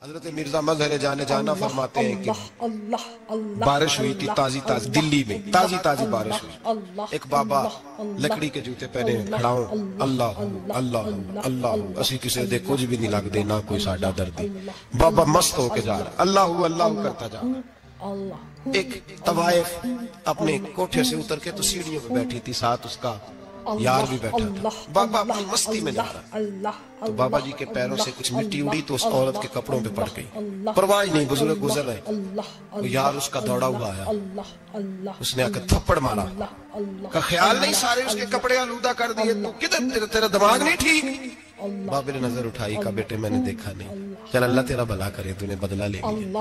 حضرت مرزا مظہر جانے جانا فرماتے ہیں کہ بارش ہوئی تھی تازی تازی دلی میں، تازی تازی بارش ہوئی. ایک بابا لکڑی کے جوتے پہنے کھڑا ہوں، اللہ اللہ اللہ اسی کسی دے کچھ بھی نہیں لگ دے نہ کوئی ساڈا درد. بابا مست ہو کے جا رہا اللہ اللہ کرتا جا رہا. ایک طوائف اپنے کوٹھے سے اتر کے تو سیڑھیوں پہ بیٹھی تھی، ساتھ اس کا یار بھی بیٹھا تھا. بابا اپنی مستی میں جا رہا تو بابا جی کے پیروں سے کچھ مٹی اڑی تو اس عورت کے کپڑوں پہ پڑ گئی. پرواہ نہیں، بزرگ گزر رہے. یار اس کا دوڑا ہوا آیا، اس نے آ کے تھپڑ مارا. کا خیال نہیں سارے اس کے کپڑے آلودہ کر دیے، تو کدھر تیرا دماغ نہیں ٹھیک؟ بابا نے نظر اٹھائی، کہا بیٹے میں نے دیکھا نہیں، چل اللہ تیرا بھلا کرے، تو نے بدلہ لے لیا.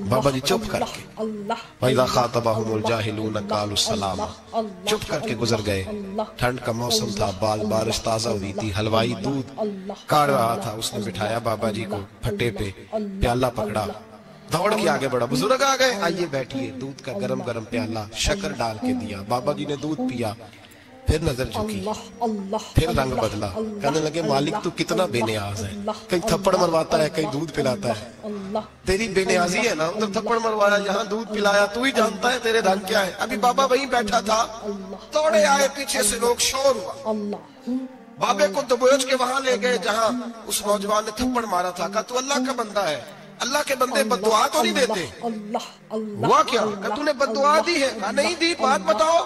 بابا جی چپ کر کے وَإِذَا خَاطَبَهُمُ الْجَاهِلُونَ قَالُوا السَّلَامَ چپ کر کے گزر گئے. ٹھنڈ کا موسم تھا، بارش تازہ ہوئی تھی، حلوائی دودھ کاڑ رہا تھا. اس نے بٹھایا بابا جی کو پھٹے پہ، پیالہ پکڑا، دوڑ کے آگے بڑھا. بزرگ آ گئے، آئیے بیٹھیے. دودھ کا گرم گرم پیالہ شکر ڈال کے دیا. بابا جی نے دودھ پیا، پھر نظر جھکی، پھر رنگ بدلا. کہنے لگے مالک تو کتنا بے نیاز ہے، کہیں تھپڑ مرواتا ہے کہیں دودھ پلاتا ہے. تیری بے نیازی ہے نا، ادھر تھپڑ مروایا یہاں دودھ پلایا، تو ہی جانتا ہے تیرے رنگ کیا ہے. ابھی بابا وہیں بیٹھا تھا، توڑے آئے پیچھے سے لوگ، شور ہوا. بابے کو دبوچ کے وہاں لے گئے جہاں اس نوجوان نے تھپڑ مارا تھا. کہا تو اللہ کا بندہ ہے، اللہ کے بندے بد دعا تو نہیں دیتے. ہوا کیا؟ کہ تو نے بد دعا دی ہے؟ کہا نہیں دی، بات بتاؤ.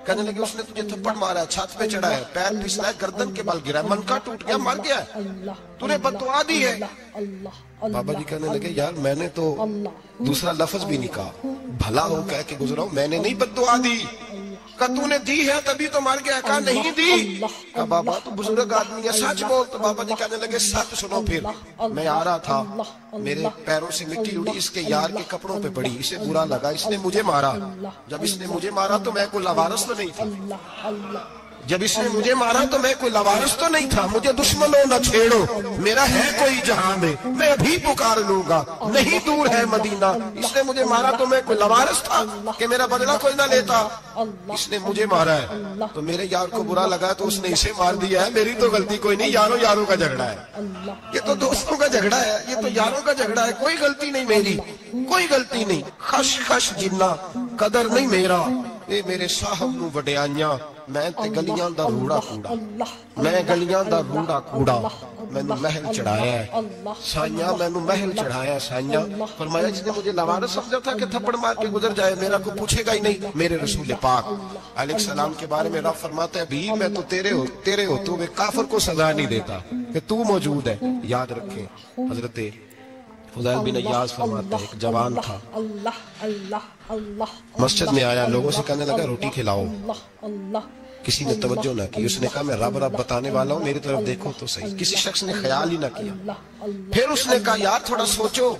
کہنے لگے اس نے تجھے تھپڑ مارا ہے، چھت پہ چڑھا ہے، پیر پھسلا ہے، گردن کے بل گرا ہے، منکا ٹوٹ گیا، مر گیا ہے، تو نے بد دعا دی ہے. بابا جی کہنے لگے یار میں نے تو دوسرا لفظ بھی نہیں کہا، بھلا ہو کہہ کے گزرا ہوں، میں نے نہیں بد دعا دی. کہا تو نے دی ہے تبھی تو مر گیا. کہا نہیں دی. کہا بابا تو بزرگ آدمی ہے، سچ بول. تو بابا جی کہنے لگے سچ سنو. پھر میں آ رہا تھا، میرے پیروں سے مٹی اڑی، اس کے یار کے کپڑوں پہ پڑی، اسے برا لگا، اس نے مجھے مارا. جب اس نے مجھے مارا تو میں کوئی لاوارث تو نہیں تھا، جب اس نے مجھے مارا تو میں کوئی لاوارث تو نہیں تھا. مجھے دشمنوں نہ چھیڑو، میرا ہے کوئی جہاں میں، میں ابھی پکار لوں گا، نہیں دور ہے مدینہ. اس نے مجھے مارا تو میں کوئی لاوارث تھا کہ میرا بدلہ کوئی نہ لیتا. اس نے مجھے مارا ہے تو میرے یار کو برا لگا تو اس نے اسے مار دیا ہے، میری تو غلطی کوئی نہیں. یاروں یاروں کا جھگڑا ہے، یہ تو دوستوں کا جھگڑا ہے، یہ تو یاروں کا جھگڑا ہے، کوئی غلطی نہیں میری، کوئی غلطی نہیں. خش خش جنہ قدر نہیں میرا، اے میرے صاحب نو وڈیاں، میں تے گلیاں دا روڑا کوڑا، میں گلیاں دا روڑا کوڑا. میں نے محل چڑھایا ہے سائیاں، میں نے محل چڑھایا ہے سائیاں. فرمایا جس نے مجھے لاوارث سمجھا تھا کہ تھپڑ مار کے گزر جائے، میرا کو پوچھے گا ہی نہیں. میرے رسول پاک علیہ السلام کے بارے میں رب فرماتا ہے بھی میں تو تیرے ہوتے ہوئے کافر کو سزا نہیں دیتا کہ تو موجود ہے. یاد رکھیں حضرت فضیل بن عیاض فرماتا ہے ایک جوان تھا، مسجد میں آیا، لوگوں سے کہنے لگا روٹی کھلاؤ. کسی نے توجہ نہ کی. اس نے کہا میں رب بتانے والا ہوں، میری طرف دیکھو تو صحیح. کسی شخص نے خیال ہی نہ کیا. پھر اس نے کہا یار تھوڑا سوچو.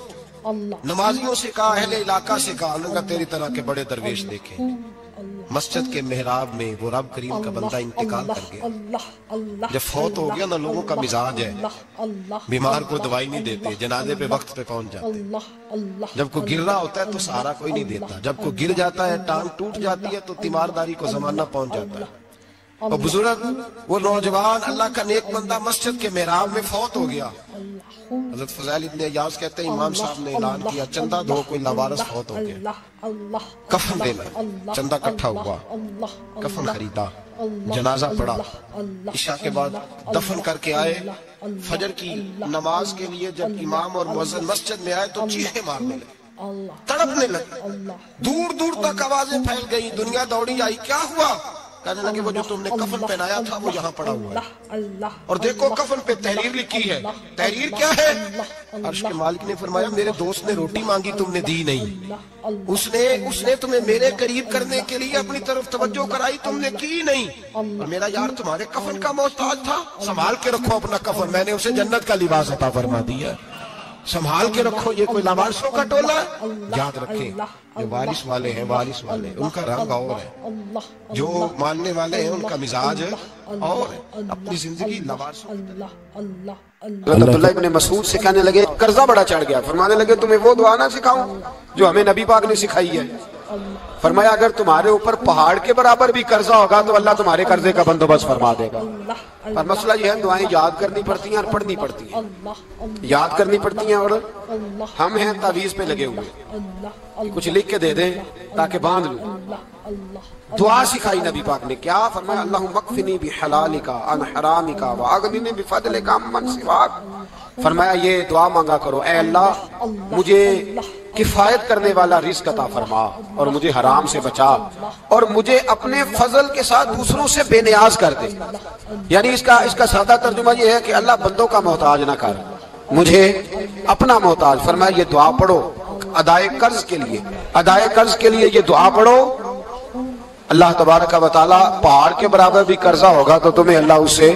نمازیوں سے کہا، اہل علاقہ سے کہا، انہوں نے تیری طرح کے بڑے درویش دیکھے. مسجد کے محراب میں وہ رب کریم کا بندہ انتقال کر گیا. جب فوت ہو گیا نا، لوگوں کا مزاج ہے، بیمار کو دوائی نہیں دیتے، جنازے پہ وقت پہ پہنچ جاتے. جب کوئی گر رہا ہوتا ہے تو سہارا کوئی نہیں دیتا، جب کوئی گر جاتا ہے، ٹانگ ٹوٹ جاتی ہے تو تیمارداری کو زمانہ پہنچ جاتا ہے. اور بزرگ وہ نوجوان اللہ کا نیک بندہ مسجد کے محراب میں فوت ہو گیا. حضرت فضیل ابن عیاض کہتے ہیں امام صاحب نے اعلان کیا چندہ دو، کوئی لاوارث فوت ہو گیا، کفن دینا. چندہ اکٹھا ہوا، کفن خریدا، جنازہ پڑا. عشاء کے بعد دفن کر کے آئے. فجر کی نماز کے لیے جب امام اور مؤذن مسجد میں آئے تو چیخیں مارنے لگے، تڑپنے لگے. دور دور تک آوازیں پھیل گئی، دنیا دوڑی آئی. کیا ہوا؟ کہنے لگے وہ جو تم نے کفن پہنایا تھا وہ یہاں پڑا ہوا ہے، اور دیکھو کفن پہ تحریر لکھی ہے. تحریر کیا ہے؟ عرش کے مالک نے فرمایا میرے دوست نے روٹی مانگی، تم نے دی نہیں. اس نے تمہیں میرے قریب کرنے کے لیے اپنی طرف توجہ کرائی، تم نے کی نہیں. اور میرا یار تمہارے کفن کا محتاج تھا، سنبھال کے رکھو اپنا کفن، میں نے اسے جنت کا لباس عطا فرما دیا، سنبھال کے رکھو. یہ کوئی لاوارثوں کا ٹولہ ہے؟ یاد رکھیں جو وارث والے ہیں، وارث والے ان کا رنگ اور ہے، جو ماننے والے ہیں ان کا مزاج اور ہے. اپنی زندگی لاوارثوں. حضرت عبداللہ ابن مسعود سے کہنے لگے قرضہ بڑا چڑھ گیا. فرمانے لگے تمہیں وہ دعا نہ سکھاؤں جو ہمیں نبی پاک نے سکھائی ہے. فرمایا اگر تمہارے اوپر پہاڑ کے برابر بھی قرضہ ہوگا تو اللہ تمہارے قرضے کا بندوبست فرما دے گا. اور مسئلہ یہ ہے دعائیں یاد کرنی پڑتی ہیں اور پڑھنی پڑتی ہیں. یاد کرنی پڑتی ہیں اور ہم ہیں تعویذ پہ لگے ہوئے کچھ لکھ کے دے دیں تاکہ باندھ لوں. دعا سکھائی نبی پاک نے. کیا فرمایا؟ اللہم اکفنی بحلالک عن حرامک واغننی بفضلک عمن سواک. فرمایا یہ دعا مانگا کرو، اے اللہ مجھے کفایت کرنے والا رزق عطا فرما اور مجھے حرام سے بچا اور مجھے اپنے فضل کے ساتھ دوسروں سے بے نیاز کر دے. یعنی اس کا سادہ ترجمہ یہ ہے کہ اللہ بندوں کا محتاج نہ کر، مجھے اپنا محتاج. فرمایا یہ دعا پڑھو ادائے قرض کے لیے. ادائے قرض کے لیے یہ دعا پڑھو. اللہ تبارک و تعالی پہاڑ کے برابر بھی قرضہ ہوگا تو تمہیں اللہ اس سے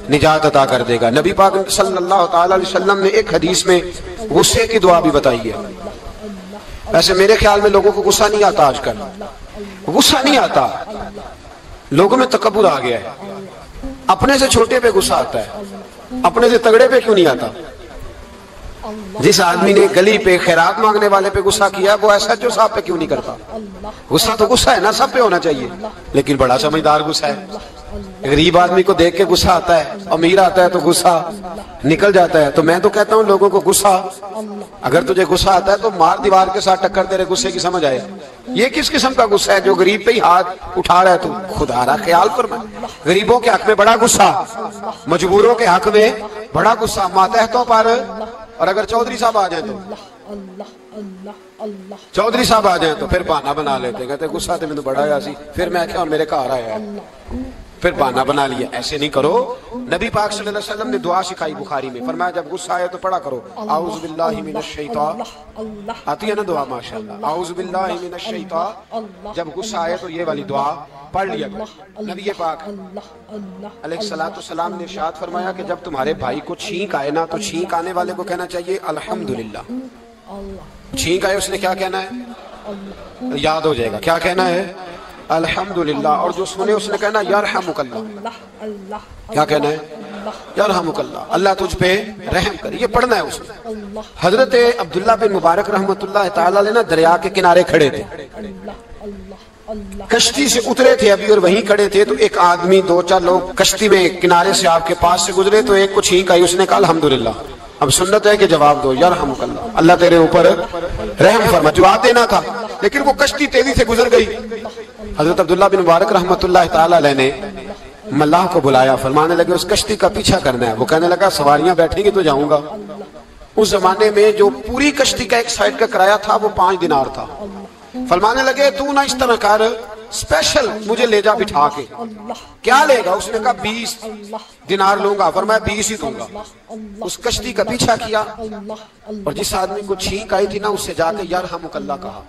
نجات عطا کر دے گا. نبی پاک صلی اللہ تعالی علیہ وسلم نے ایک حدیث میں غصے کی دعا بھی بتائی ہے. ویسے میرے خیال میں لوگوں کو غصہ نہیں آتا، آج کل غصہ نہیں آتا، لوگوں میں تکبر آ گیا ہے. اپنے سے چھوٹے پہ غصہ آتا ہے، اپنے سے تگڑے پہ کیوں نہیں آتا؟ جس آدمی نے گلی پہ خیرات مانگنے والے پہ غصہ کیا وہ ایسا جو صاحب پہ کیوں نہیں کرتا؟ غصہ تو غصہ ہے نا، سب پہ ہونا چاہیے، لیکن بڑا سمجھدار غصہ ہے. غریب آدمی کو دیکھ کے غصہ آتا ہے، امیر آتا ہے تو غصہ نکل جاتا ہے. تو میں تو کہتا ہوں لوگوں کو غصہ، اگر تجھے غصہ آتا ہے تو مار دیوار کے ساتھ ٹکر تیرے غصے کی سمجھ آئے. یہ کس قسم کا غصہ ہے جو غریب پہ ہی ہاتھ اٹھا رہا ہے؟ تو خدا را خیال فرما. غریبوں کے حق میں بڑا غصہ، مجبوروں کے حق میں بڑا غصہ، ماتحتوں پر. اور اگر چودھری صاحب آ جائیں تو پھر بہانہ بنا لیتے، کہتے غصہ تو میں نے بڑا آیا سی، پھر میں کیا میرے گھر آیا ہے، پھر بہانہ بنا لیا. ایسے نہیں کرو. نبی پاک صلی اللہ علیہ وسلم نے دعا سکھائی بخاری میں. فرمایا جب غصہ آئے تو پڑھا کرو اعوذ باللہ من الشیطان. آتی ہے نا دعا ماشاءاللہ، اعوذ باللہ من الشیطان. جب غصہ آئے تو یہ والی دعا پڑھ لیا کرو. نبی پاک علیہ الصلوۃ والسلام نے ارشاد فرمایا کہ جب تمہارے بھائی کو چھینک آئے نا تو چھینک آنے والے کو کہنا چاہیے الحمدللہ. چھینک آئے اس نے کیا کہنا ہے؟ یاد ہو جائے گا کیا کہنا ہے؟ الحمدللہ. اور جو سنے اس نے کہنا یرحمک اللہ. کیا کہنا ہے؟ یرحمک اللہ، اللہ تجھ پہ رحم کرے. یہ پڑھنا ہے اس نے. حضرت عبداللہ بن مبارک رحمۃ اللہ تعالی علیہ نا دریا کے کنارے کھڑے تھے، کشتی سے اترے تھے ابھی اور وہیں کھڑے تھے. تو ایک آدمی، دو چار لوگ کشتی میں کنارے سے آپ کے پاس سے گزرے تو ایک کو چھینک آئی، اس نے کہا الحمدللہ. اب سنت ہے کہ جواب دو یرحمک اللہ، اللہ تیرے اوپر رحم فرما. جواب دینا تھا لیکن وہ کشتی تیزی سے گزر گئی. حضرت عبداللہ بن مبارک رحمۃ اللہ تعالی علیہ نے ملاح کو بلایا. فرمانے لگے اس کشتی کا پیچھا کرنا ہے. وہ کہنے لگا سواریاں بیٹھیں گی تو جاؤں گا. اس زمانے میں جو پوری کشتی کا ایک سائیڈ کا کرایہ تھا وہ 5 دینار تھا. فرمانے لگے تو نہ اس طرح کر، اسپیشل مجھے لے جا بٹھا کے. کیا لے گا؟ اس نے کہا 20 دینار لوں گا. فرمایا 20 ہی دوں گا. اس کشتی کا پیچھا کیا اور جس آدمی کو چھینک آئی تھی نا اس سے جا کے یرحمک اللہ کہا.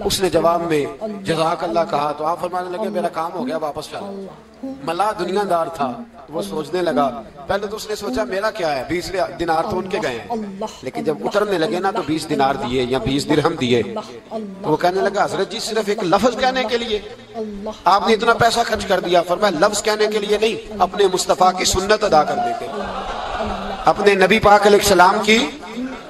اس نے جواب میں جزاک اللہ کہا. تو آپ فرمانے لگے میرا کام ہو گیا، واپس چلا. ملا دنیا دار تھا، وہ سوچنے لگا. پہلے تو اس نے سوچا میرا کیا ہے، 20 دینار تو ان کے گئے ہیں. لیکن جب اترنے لگے نا تو 20 دینار دیے یا 20 درہم دیے. تو وہ کہنے لگا حضرت جی صرف ایک لفظ کہنے کے لیے آپ نے اتنا پیسہ خرچ کر دیا. فرمایا لفظ کہنے کے لیے نہیں، اپنے مصطفیٰ کی سنت ادا کرنے کے لیے، اپنے نبی پاک علیہ السلام کی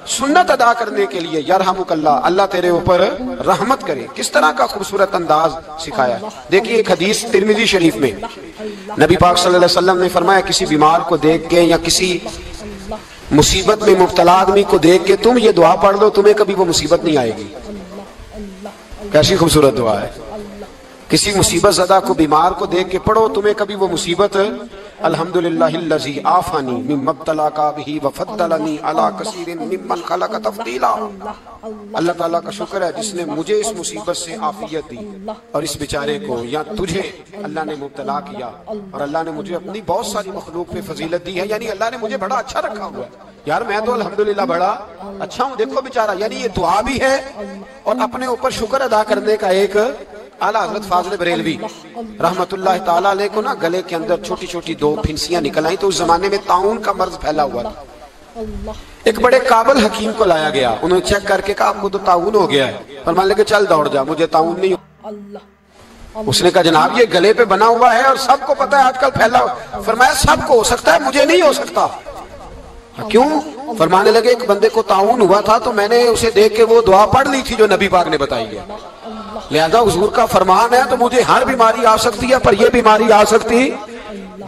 سنت ادا کرنے کے لیے. یرحمک اللہ، اللہ تیرے اوپر رحمت کرے. کس طرح کا خوبصورت انداز سکھایا. دیکھیے ایک حدیث ترمذی شریف میں نبی پاک صلی اللہ علیہ وسلم نے فرمایا کسی بیمار کو دیکھ کے یا کسی مصیبت میں مبتلا آدمی کو دیکھ کے تم یہ دعا پڑھ لو تمہیں کبھی وہ مصیبت نہیں آئے گی. کیسی خوبصورت دعا ہے. کسی مصیبت زدہ کو بیمار کو دیکھ کے پڑھو تمہیں کبھی وہ مصیبت. الحمدللہ الذی عافانی مما ابتلاک بہ وفضلنی علی کثیر ممن خلق تفضیلا. اللہ تعالیٰ کا شکر ہے جس نے مجھے اس مصیبت سے عافیت دی اور اس بیچارے کو یا تجھے اللہ نے مبتلا کیا اور اللہ نے مجھے اپنی بہت ساری مخلوق پہ فضیلت دی ہے. یعنی اللہ نے مجھے بڑا اچھا رکھا ہوا ہے. یار میں تو الحمدللہ بڑا اچھا ہوں، دیکھو بیچارہ. یعنی یہ دعا بھی ہے اور اپنے اوپر شکر ادا کرنے کا ایک. اعلیٰ حضرت فاضل بریلوی رحمت اللہ تعالیٰ علیہ کو نا گلے کے اندر چھوٹی چھوٹی 2 پھنسیاں نکل آئیں. تو اس زمانے میں طاعون کا مرض پھیلا ہوا تھا. ایک بڑے قابل حکیم کو لایا گیا. انہوں نے چیک کر کے کہا آپ کو تو طاعون ہو گیا ہے. فرمانے لگے چل دوڑ جا، مجھے طاعون نہیں ہو. اس نے کہا جناب یہ گلے پہ بنا ہوا ہے اور سب کو پتا ہے آج کل پھیلا ہوا. فرمایا سب کو ہو سکتا ہے، مجھے نہیں ہو سکتا. کیوں؟ فرمانے لگے ایک بندے کو طاعون ہوا تھا تو میں نے اسے دیکھ کے وہ دعا پڑھ لی تھی جو نبی پاک نے بتائی ہے. لہذا حضور کا فرمان ہے تو مجھے ہر بیماری آ سکتی ہے پر یہ بیماری آ سکتی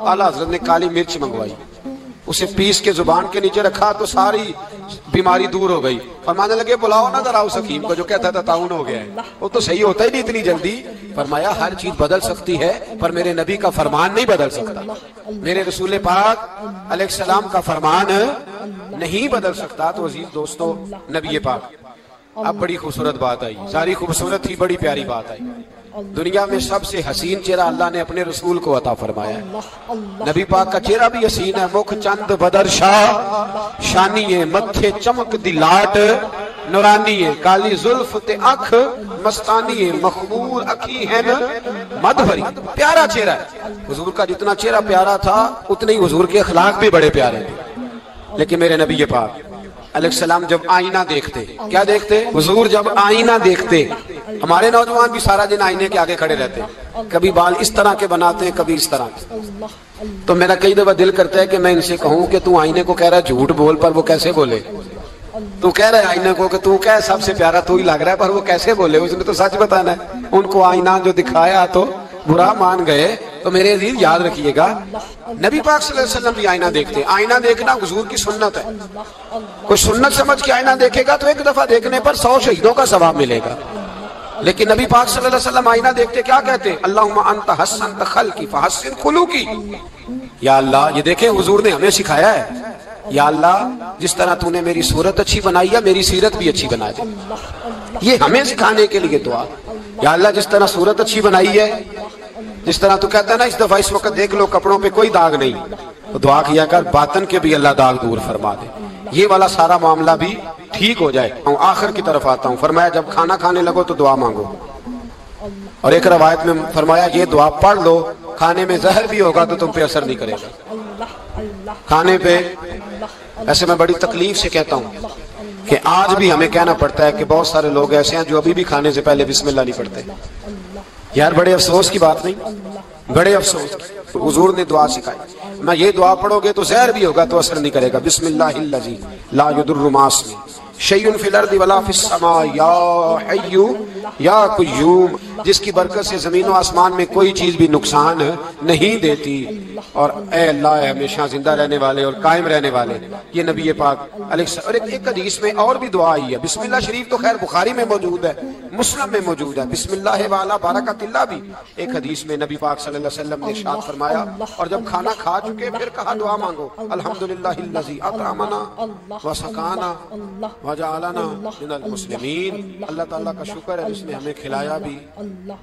اعلیٰ حضرت نے کالی مرچ منگوائی، اسے پیس کے زبان کے نیچے رکھا تو ساری بیماری دور ہو گئی۔ فرمانے لگے بلاؤ نہ ذرا اس حکیم کو جو کہتا تھا طاعون ہو گیا ہے، وہ تو صحیح ہوتا ہی نہیں اتنی جلدی۔ فرمایا ہر چیز بدل سکتی ہے پر میرے نبی کا فرمان نہیں بدل سکتا، میرے رسول پاک علیہ السلام کا فرمان نہیں بدل سکتا۔ تو عزیز دوستو، نبی پاک اب بڑی خوبصورت بات آئی، ساری خوبصورت تھی، بڑی پیاری بات آئی۔ دنیا میں سب سے حسین چہرہ اللہ نے اپنے رسول کو عطا فرمایا ہے۔ نبی پاک کا چہرہ بھی حسین ہے، مکھ چند بدر شاہ شانی ہے، متھے چمک دی لاٹ نورانی ہے، کالی زلف تے اکھ مستانی ہے، مخمور اکھی ہے مد بھری۔ پیارا چہرہ ہے حضور کا، جتنا چہرہ پیارا تھا اتنے ہی حضور کے اخلاق بھی بڑے پیارے تھے۔ لیکن میرے نبی پاک علیہ السلام جب آئینہ دیکھتے، کیا دیکھتے؟ حضور جب آئینہ دیکھتے، ہمارے نوجوان بھی سارا دن آئینے کے آگے کھڑے رہتے ہیں، کبھی بال اس طرح کے بناتے ہیں، کبھی اس طرح کے۔ تو میرا کئی دفعہ دل کرتا ہے کہ میں ان سے کہوں کہ تو آئینے کو کہہ رہا ہے جھوٹ بول، پر وہ کیسے بولے؟ تو کہہ رہا ہے آئینے کو کہ تو کیا سب سے پیارا تو ہی لگ رہا ہے، پر وہ کیسے بولے؟ اس نے تو سچ بتانا ہے۔ ان کو آئینہ جو دکھایا تو برا مان گئے۔ تو میرے عزیز یاد رکھیے گا، نبی پاک صلی اللہ علیہ وسلم بھی آئینہ دیکھتے ہیں۔ آئینہ دیکھنا حضور کی سنت ہے، کوئی سنت سمجھ کے آئینہ دیکھے گا تو ایک دفعہ دیکھنے پر 100 شہیدوں کا ثواب ملے گا۔ لیکن نبی پاک صلی اللہ علیہ وسلم آئینہ دیکھتے کیا کہتے ہیں؟ اللہم انت حسنت خلقی فحسن خلوقی۔ یا اللہ، یہ دیکھیں حضور نے ہمیں سکھایا ہے، یا اللہ جس طرح تو نے میری صورت اچھی بنائی ہے میری سیرت بھی اچھی بنا دے۔ یہ ہمیں سکھانے کے لیے دعا، یا اللہ جس طرح صورت اچھی بنائی ہے، جس طرح تو کہتا ہے نا اس دفعہ اس وقت دیکھ لو کپڑوں پہ کوئی داغ نہیں، تو دعا کیا کر باطن کے بھی اللہ داغ دور فرما دے، یہ والا سارا معاملہ بھی ٹھیک ہو جائے۔ آخر کی طرف آتا ہوں، فرمایا جب کھانا کھانے لگو تو دعا مانگو، اور ایک روایت میں فرمایا یہ دعا پڑھ لو، کھانے میں زہر بھی ہوگا تو تم پہ اثر نہیں کرے گا۔ کھانے پہ ایسے میں بڑی تکلیف سے کہتا ہوں کہ آج بھی ہمیں کہنا پڑتا ہے کہ بہت سارے لوگ ایسے ہیں جو ابھی بھی کھانے سے پہلے بسم اللہ نہیں پڑھتے۔ یار بڑے افسوس کی بات نہیں، بڑے افسوس کی۔ حضور نے دعا سکھائی، میں یہ دعا پڑھو گے تو زہر بھی ہوگا تو اثر نہیں کرے گا۔ بسم اللہ الذی لا یضر مع اسمہ شیء فی الارض ولا فی السماء یا حی یا قیوم، جس کی برکت سے زمین و آسمان میں کوئی چیز بھی نقصان نہیں دیتی، اور اے اللہ اے ہمیشہ زندہ رہنے والے اور قائم رہنے والے۔ یہ نبی پاک علیہ السلام۔ اور ایک حدیث میں اور بھی دعا آئی ہے، بسم اللہ شریف تو خیر بخاری میں موجود ہے، مسلم میں موجود ہے، بسم اللہ وعلی برکت اللہ بھی ایک حدیث میں نبی پاک صلی اللہ علیہ وسلم نے ارشاد فرمایا۔ اور جب کھانا کھا چکے پھر کہا دعا مانگو، الحمدللہ الذی اطعمنا وسقانا وجعلنا من المسلمین۔ اللہ تعالیٰ کا شکر ہے جس نے ہمیں کھلایا بھی،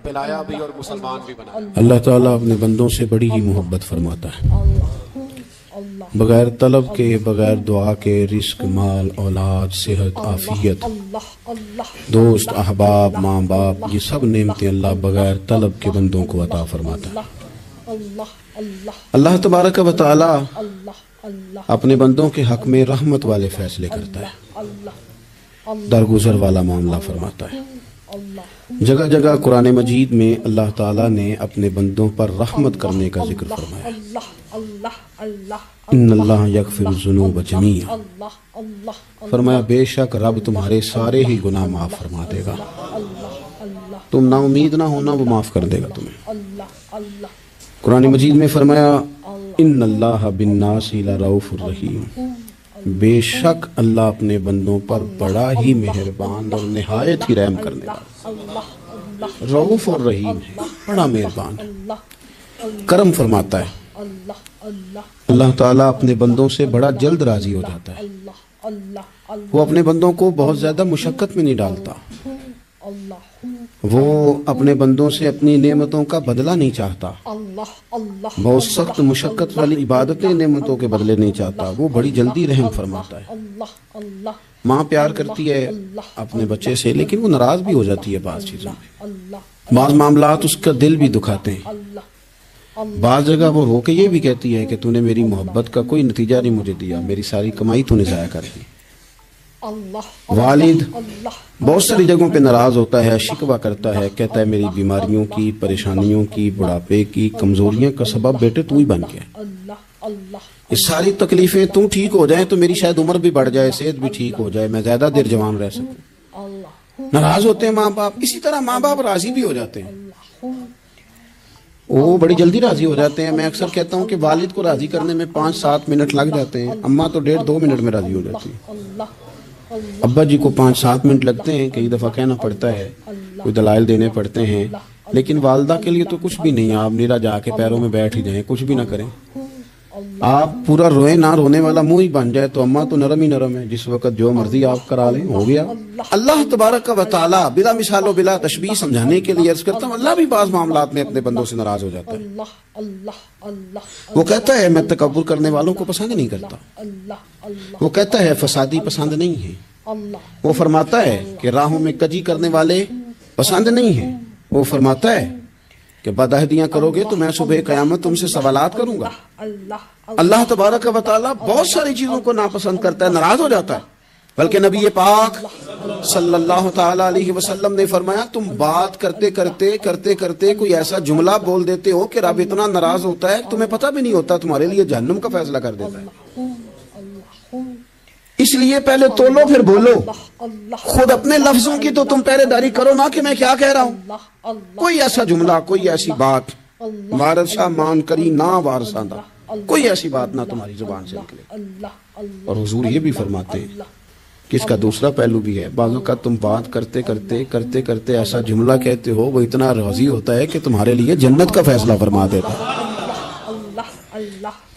پلایا بھی اور مسلمان بھی بنایا۔ اللہ تعالیٰ اپنے بندوں سے بڑی ہی محبت فرماتا ہے، بغیر طلب کے، بغیر دعا کے رزق، مال، اولاد، صحت، عافیت، دوست، احباب، ماں باپ، یہ سب نعمتیں اللہ بغیر طلب کے بندوں کو عطا فرماتا ہے۔ اللہ تبارک و تعالیٰ اپنے بندوں کے حق میں رحمت والے فیصلے کرتا ہے، درگزر والا معاملہ فرماتا ہے۔ جگہ جگہ قرآن مجید میں اللہ تعالیٰ نے اپنے بندوں پر رحمت کرنے کا ذکر فرمایا، ان اللہ یغفر الذنوب جمیعا، فرمایا بے شک رب تمہارے سارے ہی گناہ معاف فرما دے گا، تم نا امید نہ ہونا، وہ معاف کر دے گا تمہیں۔ قرآن مجید میں فرمایا ان اللہ بالناس لرؤوف الرحیم، بے شک اللہ اپنے بندوں پر بڑا ہی مہربان اور نہایت ہی رحم کرنے والا، رؤوف اور رحیم ہے، بڑا مہربان ہے، کرم فرماتا ہے۔ اللہ تعالیٰ اپنے بندوں سے بڑا جلد راضی ہو جاتا ہے، وہ اپنے بندوں کو بہت زیادہ مشقت میں نہیں ڈالتا، وہ اپنے بندوں سے اپنی نعمتوں کا بدلہ نہیں چاہتا، بہت سخت مشقت والی عبادتیں نعمتوں کے بدلے نہیں چاہتا، وہ بڑی جلدی رحم فرماتا ہے۔ ماں پیار کرتی ہے اپنے بچے سے لیکن وہ ناراض بھی ہو جاتی ہے بعض چیزوں میں، بعض معاملات اس کا دل بھی دکھاتے ہیں، بعض جگہ وہ رو کے یہ بھی کہتی ہے کہ تو نے میری محبت کا کوئی نتیجہ نہیں مجھے دیا، میری ساری کمائی تو نے ضائع کر دی۔ والد بہت ساری جگہوں پہ ناراض ہوتا ہے، شکوہ کرتا ہے، کہتا ہے میری بیماریوں کی، پریشانیوں کی، بڑھاپے کی، کمزوریاں کا سبب بیٹے تو ہی بن گیا، یہ ساری تکلیفیں تو ٹھیک ہو جائیں تو میری شاید عمر بھی بڑھ جائے، صحت بھی ٹھیک ہو جائے، میں زیادہ دیر جوان رہ سکوں۔ ناراض ہوتے ہیں ماں باپ، اسی طرح ماں باپ راضی بھی ہو جاتے ہیں، وہ بڑی جلدی راضی ہو جاتے ہیں. میں اکثر کہتا ہوں کہ والد کو راضی کرنے میں 5-7 منٹ لگ جاتے ہیں, اماں تو 1.5-2 منٹ میں راضی ہو جاتی ہیں. ابا جی کو 5-7 منٹ لگتے ہیں, کئی دفعہ کہنا پڑتا ہے, کوئی دلائل دینے پڑتے ہیں, لیکن والدہ کے لیے تو کچھ بھی نہیں. آپ نیرا جا کے پیروں میں بیٹھ ہی جائیں, کچھ بھی نہ کریں. آپ پورا روئے نہ رونے والا منہ ہی بن جائے تو اماں تو نرم ہی نرم ہے, جس وقت جو مرضی آپ کرا لیں ہو گیا. اللہ تبارک و تعالیٰ بلا مثال و بلا تشبیہ سمجھانے کے لیے عرض کرتا ہوں, اللہ بھی بعض معاملات میں اپنے بندوں سے ناراض ہو جاتا ہے. وہ کہتا ہے میں تکبر کرنے والوں کو پسند نہیں کرتا. وہ کہتا ہے فسادی پسند نہیں ہے. وہ فرماتا ہے کہ راہوں میں کجی کرنے والے پسند نہیں ہیں. وہ فرماتا ہے کہ بدعہدیاں کرو گے تو میں صبح قیامت تم سے سوالات کروں گا. اللہ تبارک و تعالیٰ بہت ساری چیزوں کو ناپسند کرتا ہے, ناراض ہو جاتا ہے. بلکہ نبی پاک صلی اللہ تعالی علیہ وسلم نے فرمایا تم بات کرتے کرتے کوئی ایسا جملہ بول دیتے ہو کہ رب اتنا ناراض ہوتا ہے تمہیں پتہ بھی نہیں ہوتا, تمہارے لیے جہنم کا فیصلہ کر دیتا ہے. اس لیے پہلے تولو پھر بولو. خود اپنے لفظوں کی تو تم پہرے داری کرو نا کہ میں کیا کہہ رہا ہوں. کوئی ایسا جملہ, کوئی ایسی بات وارث شاہ مان کری نہ وارثاندہ, کوئی ایسی بات نہ تمہاری زبان سے نکلے. اور حضور یہ بھی فرماتے ہیں کہ اس کا دوسرا پہلو بھی ہے. بعض اوقات تم بات کرتے ایسا جملہ کہتے ہو وہ اتنا راضی ہوتا ہے کہ تمہارے لیے جنت کا فیصلہ فرما دیتا ہے.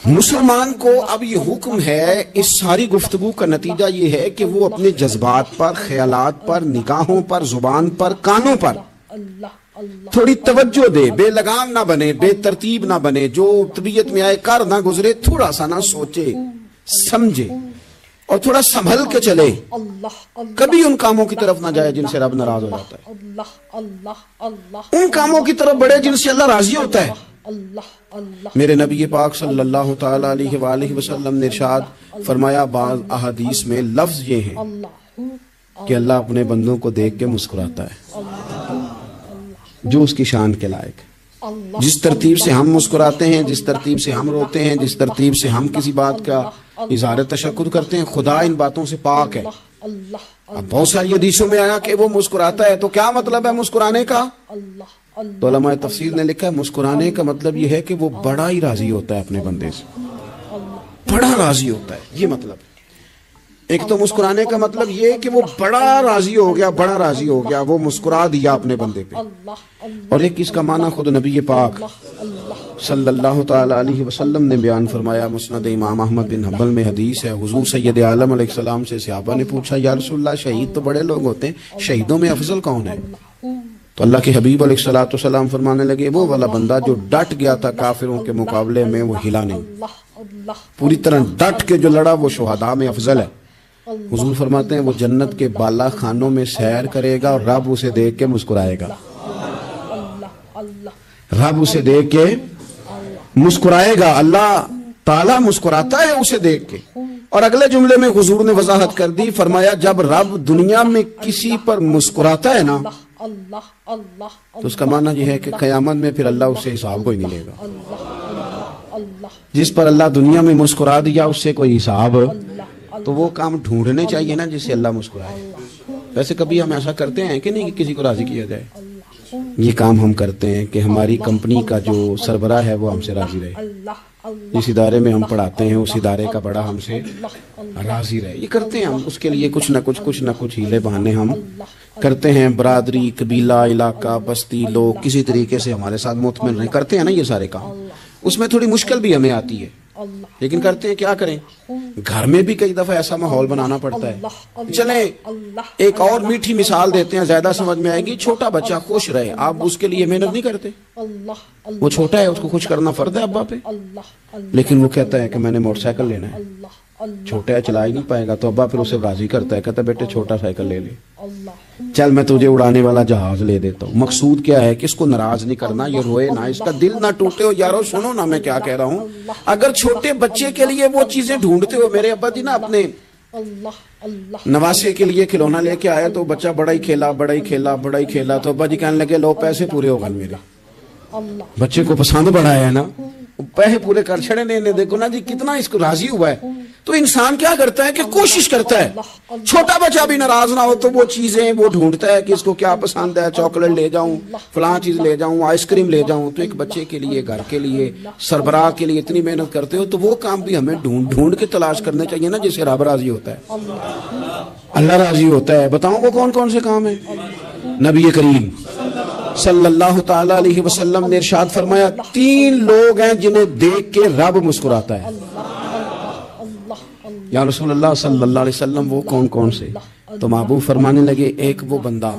مسلمان کو اب یہ حکم ہے, اس ساری گفتگو کا نتیجہ یہ ہے کہ وہ اپنے جذبات پر, خیالات پر, نگاہوں پر, زبان پر, کانوں پر تھوڑی توجہ دے, بے لگام نہ بنے, بے ترتیب نہ بنے, جو طبیعت میں آئے کر نہ گزرے, تھوڑا سا نہ سوچے سمجھے اور تھوڑا سنبھل کے چلے. کبھی ان کاموں کی طرف نہ جائے جن سے رب ناراض ہو جاتا ہے, ان کاموں کی طرف بڑھے جن سے اللہ راضی ہوتا ہے. میرے نبی پاک صلی اللہ تعالی علیہ وآلہ وسلم نے ارشاد فرمایا, بعض احادیث میں لفظ یہ ہیں کہ اللہ اپنے بندوں کو دیکھ کے مسکراتا ہے جو اس کی شان کے لائق. جس ترتیب سے ہم مسکراتے ہیں, جس ترتیب سے ہم روتے ہیں, جس ترتیب سے ہم کسی بات کا اظہار تشکر کرتے ہیں, خدا ان باتوں سے پاک ہے. اب بہت ساری حدیثوں میں آیا کہ وہ مسکراتا ہے, تو کیا مطلب ہے مسکرانے کا؟ تو علماء تفسیر نے لکھا ہے مسکرانے کا مطلب یہ ہے کہ وہ بڑا ہی راضی ہوتا ہے اپنے بندے سے, بڑا راضی ہوتا ہے. یہ مطلب ایک تو مسکرانے کا مطلب یہ کہ وہ بڑا راضی ہو گیا, وہ مسکرا دیا اپنے بندے پہ. اور ایک اس کا معنی خود نبی پاک صلی اللہ تعالی علیہ وسلم نے بیان فرمایا. مسند امام احمد بن حنبل میں حدیث ہے, حضور سید عالم علیہ السلام سے صحابہ نے پوچھا یا رسول اللہ شہید تو بڑے لوگ ہوتے ہیں, شہیدوں میں افضل کون ہے؟ تو اللہ کے حبیب علیہ السلام فرمانے لگے وہ والا بندہ جو ڈٹ گیا تھا کافروں کے مقابلے میں, وہ ہلا نہیں, پوری طرح ڈٹ کے جو لڑا وہ شہداء میں افضل ہے. حضور فرماتے ہیں وہ جنت کے بالا خانوں میں سیر کرے گا اور رب اسے دیکھ کے مسکرائے گا, رب اسے دیکھ کے مسکرائے گا. اللہ تعالیٰ مسکراتا ہے اسے دیکھ کے. اور اگلے جملے میں حضور نے وضاحت کر دی, فرمایا جب رب دنیا میں کسی پر مسکراتا ہے نا تو اس کا معنی یہ ہے کہ قیامت میں پھر اللہ اس سے حساب کوئی نہیں لے گا. جس پر اللہ دنیا میں مسکرا دیا اس سے کوئی حساب, تو وہ کام ڈھونڈنے چاہیے نا جس سے اللہ مسکرائے. ویسے کبھی ہم ایسا کرتے ہیں کہ نہیں کہ کسی کو راضی کیا جائے؟ یہ کام ہم کرتے ہیں کہ ہماری کمپنی کا جو سربراہ ہے وہ ہم سے راضی رہے, جس ادارے میں ہم پڑھاتے ہیں اس ادارے کا بڑا ہم سے راضی رہے. یہ کرتے ہیں ہم, اس کے لیے کچھ نہ کچھ ہیلے بہانے ہم کرتے ہیں. برادری, قبیلہ, علاقہ, بستی, لوگ کسی طریقے سے ہمارے ساتھ مطمئن رہیں, کرتے ہیں نا یہ سارے کام. اس میں تھوڑی مشکل بھی ہمیں آتی ہے لیکن کرتے ہیں. کیا کریں, گھر میں بھی کئی دفعہ ایسا ماحول بنانا پڑتا ہے. چلیں ایک اور میٹھی مثال دیتے ہیں, زیادہ سمجھ میں آئے گی. چھوٹا بچہ خوش رہے, آپ اس کے لیے محنت نہیں کرتے. وہ چھوٹا ہے, اس کو خوش کرنا فرض ہے ابا پہ, لیکن وہ کہتا ہے کہ میں نے موٹر سائیکل لینا ہے. چھوٹا ہے, چلا ہی نہیں پائے گا, تو ابا پھر اسے راضی کرتا ہے, کہتا ہے بیٹے چھوٹا سائیکل لے لے, چل میں تجھے اڑانے والا جہاز لے دیتا ہوں. مقصود کیا ہے کہ اس کو ناراض نہیں کرنا, یہ روئے نہ, اس کا دل نہ ٹوٹے. ہو یارو سنو نا میں کیا کہہ رہا ہوں. اگر چھوٹے بچے کے لیے وہ چیزیں ڈھونڈتے ہو, میرے ابا جی نا اپنے نواسے کے لیے کھلونا لے کے آیا تو بچہ بڑا ہی کھیلا, تو ابا جی کہنے لگے لو پیسے پورے ہو گئے میرے. بچے کو پسند بڑا ہے نا, پیسے پورے کر چھڑے نے, دیکھو نا جی کتنا اس کو راضی ہوا ہے. تو انسان کیا کرتا ہے کہ کوشش کرتا ہے، چھوٹا بچہ بھی ناراض نہ ہو تو وہ چیزیں وہ ڈھونڈتا ہے کہ اس کو کیا پسند ہے، چاکلیٹ لے جاؤں، فلاں چیز لے جاؤں، آئس کریم لے جاؤں. تو ایک بچے کے لیے، گھر کے لیے، سربراہ کے لیے اتنی محنت کرتے ہو تو وہ کام بھی ہمیں ڈھونڈ کے تلاش کرنے چاہیے نا جس سے رب راضی ہوتا ہے، اللہ راضی ہوتا ہے. بتاؤں وہ کون کون سے کام ہیں؟ نبی کریم صلی اللہ تعالی علیہ وسلم نے ارشاد فرمایا 3 لوگ ہیں جنہیں دیکھ کے رب مسکراتا ہے. یا رسول اللہ صلی اللہ علیہ وسلم وہ کون کون سے؟ تو محبوب فرمانے لگے ایک وہ بندہ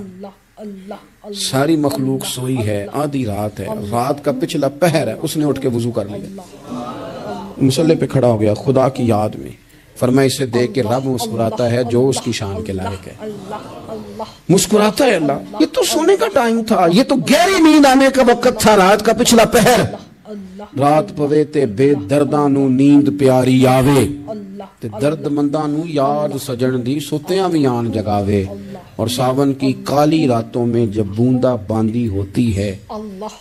ساری مخلوق سوئی ہے، آدھی رات ہے، رات کا پچھلا پہر ہے، اس نے اٹھ کے وضو کر لیا، مصلی پہ کھڑا ہو گیا خدا کی یاد میں، فرمایا اسے دیکھ کے رب مسکراتا ہے جو اس کی شان کے لائق ہے. مسکراتا ہے اللہ. یہ تو سونے کا ٹائم تھا، یہ تو گہری نیند آنے کا وقت تھا، رات کا پچھلا پہر. رات پوے تے بے درداں نو نیند پیاری آوے تے درد منداں نو یاد سجن دی ستیاں بھی آن جگاوے. اور ساون کی کالی راتوں میں جب بوندا باندی ہوتی ہے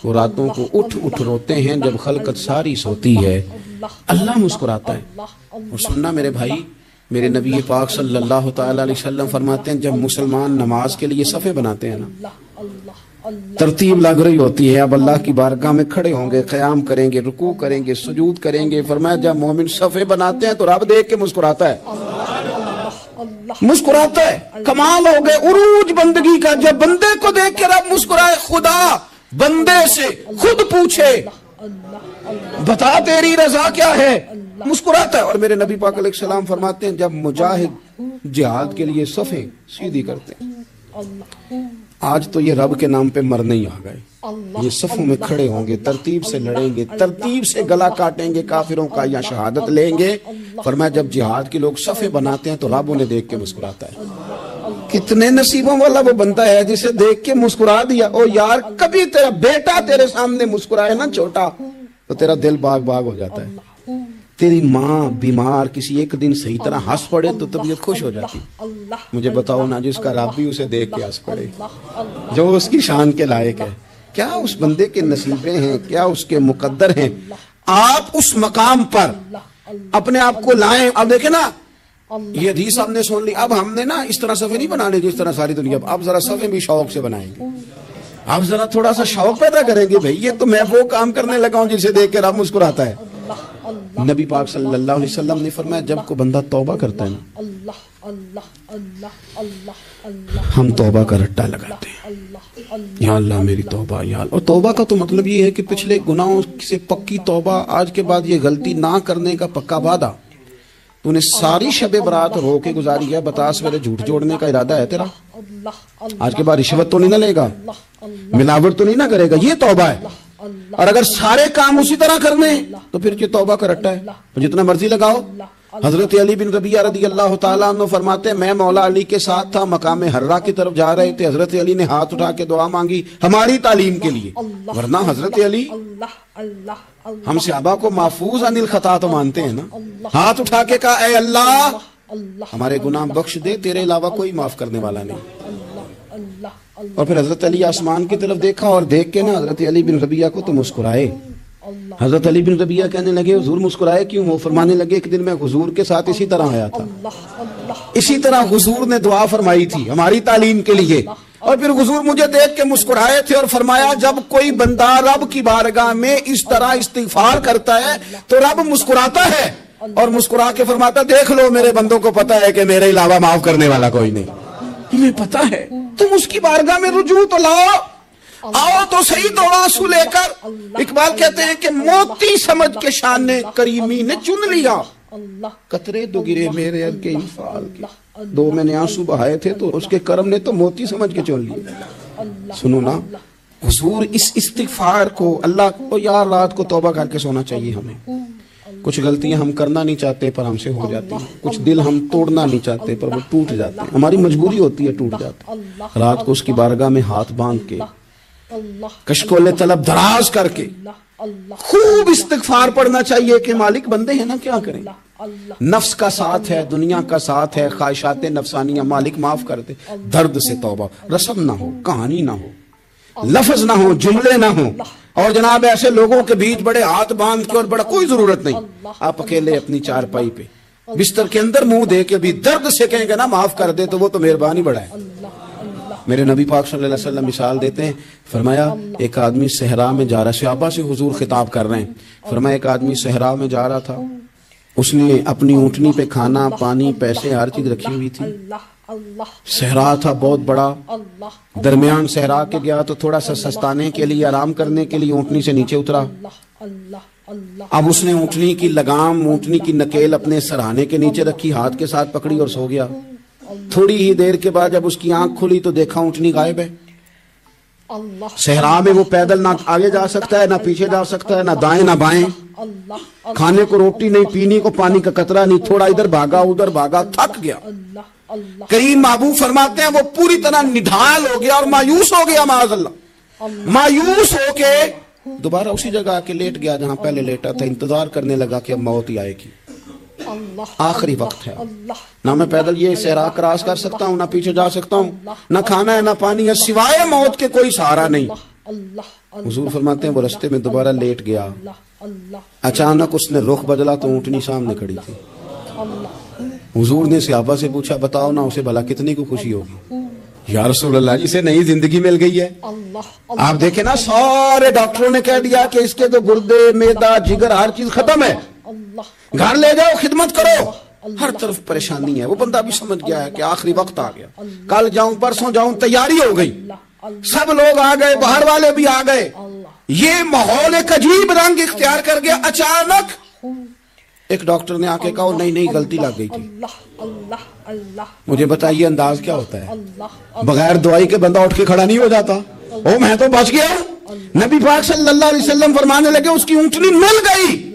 تو راتوں کو اٹھ اٹھ روتے ہیں جب خلقت ساری سوتی ہے. اللہ مسکراتا ہے. اور سننا میرے بھائی، میرے نبی پاک صلی اللہ تعالی علیہ وسلم فرماتے ہیں جب مسلمان نماز کے لیے صفیں بناتے ہیں نا، ترتیب لگ رہی ہوتی ہے، اب اللہ کی بارگاہ میں کھڑے ہوں گے، قیام کریں گے، رکوع کریں گے، سجود کریں گے، فرمایا جب مومن صفیں بناتے ہیں تو رب دیکھ کے مسکراتا ہے، مسکراتا ہے. کمال ہو گئے عروج بندگی کا، جب بندے کو دیکھ کے رب مسکرائے. خدا بندے سے خود پوچھے بتا تیری رضا کیا ہے، مسکراتا ہے. اور میرے نبی پاک علیہ السلام فرماتے ہیں جب مجاہد جہاد کے لیے صفیں سیدھی کرتے ہیں، آج تو یہ رب کے نام پہ مرنے ہی آ گئے، یہ صفوں میں کھڑے ہوں گے، ترتیب سے لڑیں گے، ترتیب سے گلا کاٹیں گے کافروں کا یا شہادت لیں گے. فرمایا جب جہاد کے لوگ صفیں بناتے ہیں تو رب انہیں دیکھ کے مسکراتا ہے. کتنے نصیبوں والا وہ بندہ ہے جسے دیکھ کے مسکرا دیا. او یار کبھی تیرا بیٹا تیرے سامنے مسکرائے نا چھوٹا تو تیرا دل باغ باغ ہو جاتا ہے. تیری ماں بیمار کسی ایک دن صحیح طرح ہنس پڑے تو طبیعت خوش ہو جاتی. مجھے بتاؤ نا جس کا رب بھی اسے دیکھ کے ہنس پڑے، جو اس کی شان کے لائق ہے، کیا اس بندے کے نصیبیں ہیں، کیا اس کے مقدر ہیں. آپ اس مقام پر اپنے آپ کو لائیں. اب دیکھیں نا یہ حدیث ہم نے سن لی، اب ہم نے نا اس طرح صفحے نہیں بنانے جس طرح ساری دنیا. اب ذرا صفحے بھی شوق سے بنائیں گے، اب ذرا تھوڑا سا شوق پیدا کریں گے. بھئی یہ تو میں وہ کام کرنے لگا ہوں جسے دیکھ کے رب مسکراتا ہے. نبی پاک صلی اللہ علیہ وسلم نے فرمایا جب کو بندہ توبہ کرتا ہے نا، ہم توبہ کا رٹا لگاتے ہیں، یا اللہ میری توبہ یا اللہ. اور توبہ کا تو مطلب یہ ہے کہ پچھلے گناہوں سے پکی توبہ، آج کے بعد یہ غلطی نہ کرنے کا پکا وعدہ. تو نے ساری شب برات رو کے گزاری ہے، بتا سویرے جھوٹ جوڑنے کا ارادہ ہے تیرا، آج کے بعد رشوت تو نہیں نہ لے گا، ملاوٹ تو نہیں نہ کرے گا، یہ توبہ ہے. اور اگر سارے کام اسی طرح کرنے تو پھر یہ توبہ کا رٹا ہے، جتنا مرضی لگاؤ. حضرت علی بن ربیعہ رضی اللہ تعالیٰ عنہ فرماتے ہیں میں مولا علی کے ساتھ تھا، مقام حرہ کی طرف جا رہے تھے، حضرت علی نے ہاتھ اٹھا کے دعا مانگی ہماری تعلیم کے لیے، ورنہ حضرت علی ہم صحابہ کو محفوظ عن الخطا تو مانتے ہیں نا. ہاتھ اٹھا کے کہا اے اللہ ہمارے گناہ بخش دے، تیرے علاوہ کوئی معاف کرنے والا نہیں. اور پھر حضرت علی آسمان کی طرف دیکھا اور دیکھ کے نا حضرت علی بن ربیعہ کو تو مسکرائے. حضرت علی بن ربیعہ کہنے لگے حضور مسکرائے کیوں ہو؟ فرمانے لگے ایک دن میں حضور کے ساتھ اسی طرح آیا تھا، اسی طرح حضور نے دعا فرمائی تھی ہماری تعلیم کے لیے، اور پھر حضور مجھے دیکھ کے مسکرائے تھے اور فرمایا جب کوئی بندہ رب کی بارگاہ میں اس طرح استغفار کرتا ہے تو رب مسکراتا ہے اور مسکرا کے فرماتا دیکھ لو میرے بندوں کو پتا ہے کہ میرے علاوہ معاف کرنے والا کوئی نہیں، تمہیں پتا ہے، تم اس کی بارگاہ میں رجوع تو لاؤ، آؤ تو صحیح دو آنسو لے کر. اقبال کہتے ہیں کہ موتی سمجھ کے شان کریمی نے چن لیا، قطرے دو گرے میرے ار کے انفعال کے، دو میں نے آنسو بہائے تھے تو اس کے کرم نے تو موتی سمجھ کے چن لیا. سنو نا حضور اس استغفار کو اللہ کو یار رات کو توبہ کر کے سونا چاہیے. ہمیں کچھ غلطیاں ہم کرنا نہیں چاہتے پر ہم سے ہو جاتی ہیں، کچھ دل ہم توڑنا نہیں چاہتے پر وہ ٹوٹ جاتے ہیں، ہماری مجبوری ہوتی ہے ٹوٹ جاتے ہیں. رات کو اس کی بارگاہ میں ہاتھ باندھ کے کشکول طلب دراز کر کے خوب استغفار پڑھنا چاہیے کہ مالک بندے ہیں نا کیا کریں، نفس کا ساتھ ہے، دنیا کا ساتھ ہے، خواہشات نفسانیہ، مالک معاف کر دے. درد سے توبہ، رسم نہ ہو، کہانی نہ ہو، لفظ نہ ہو، جملے نہ ہو، اور جناب ایسے لوگوں کے بیچ بڑے ہاتھ باندھ کے اور بڑا کوئی ضرورت نہیں، آپ اکیلے اپنی چارپائی پہ بستر کے اندر منہ دے کے بھی درد سے کہیں گے نا معاف کر دے تو وہ تو مہربانی بڑا ہے۔ میرے نبی پاک صلی اللہ علیہ وسلم مثال دیتے ہیں، فرمایا ایک آدمی صحرا میں جا رہا، صحابہ سے حضور خطاب کر رہے ہیں، فرمایا ایک آدمی صحرا میں جا رہا تھا، اس نے اپنی اونٹنی پہ کھانا پانی پیسے ہر چیز رکھی ہوئی تھی، صحرا تھا بہت بڑا، درمیان صحرا کے گیا تو تھوڑا سا سستانے کے لیے آرام کرنے کے لیے اونٹنی سے نیچے اترا، اب اس نے اونٹنی کی لگام اونٹنی کی نکیل اپنے سرہانے کے نیچے رکھی، ہاتھ کے ساتھ پکڑی اور سو گیا۔ تھوڑی ہی دیر کے بعد جب اس کی آنکھ کھلی تو دیکھا اونٹنی غائب ہے۔ صحرا میں وہ پیدل نہ آگے جا سکتا ہے، نہ پیچھے جا سکتا ہے، نہ دائیں نہ بائیں، کھانے کو روٹی نہیں، پینے کو پانی کا قطرہ نہیں، تھوڑا ادھر بھاگا ادھر بھاگا، تھک گیا۔ کریم محبوب فرماتے ہیں وہ پوری طرح نڈھال ہو گیا اور مایوس ہو گیا، معاذ اللہ، مایوس ہو کے دوبارہ اسی جگہ آ کے لیٹ گیا جہاں پہلے لیٹا تھا، انتظار کرنے لگا کہ اب موت ہی آئے گی، آخری وقت ہے، نہ میں پیدل یہ صحرا کراس کر سکتا ہوں، نہ پیچھے جا سکتا ہوں، نہ کھانا ہے نہ پانی ہے، سوائے موت کے کوئی سہارا نہیں۔ حضور فرماتے ہیں وہ رستے میں دوبارہ لیٹ گیا، اچانک اس نے رخ بدلا تو اونٹنی سامنے کھڑی تھی۔ حضور نے صحابہ سے پوچھا بتاؤ نا اسے بھلا کتنی کو خوشی ہوگی؟ یا رسول اللہ اسے نئی زندگی مل گئی ہے۔ آپ دیکھیں نا سارے ڈاکٹروں نے کہہ دیا کہ اس کے تو گردے معدہ جگر ہر چیز ختم ہے، گھر لے جاؤ خدمت کرو، ہر طرف پریشانی ہے۔ وہ بندہ بھی سمجھ گیا ہے کہ آخری وقت آ گیا، کل جاؤں پرسوں جاؤں، تیاری ہو گئی، سب لوگ آ گئے، باہر والے بھی آ گئے، یہ ماحول ایک عجیب رنگ اختیار کر گیا۔ اچانک ایک ڈاکٹر نے آ کے کہا نہیں نہیں غلطی لگ گئی تھی۔ مجھے بتائیے انداز کیا ہوتا ہے؟ بغیر دوائی کے بندہ اٹھ کے کھڑا نہیں ہو جاتا، او میں تو بچ گیا۔ نبی پاک صلی اللہ علیہ وسلم فرمانے لگے اس کی اونٹنی مل گئی،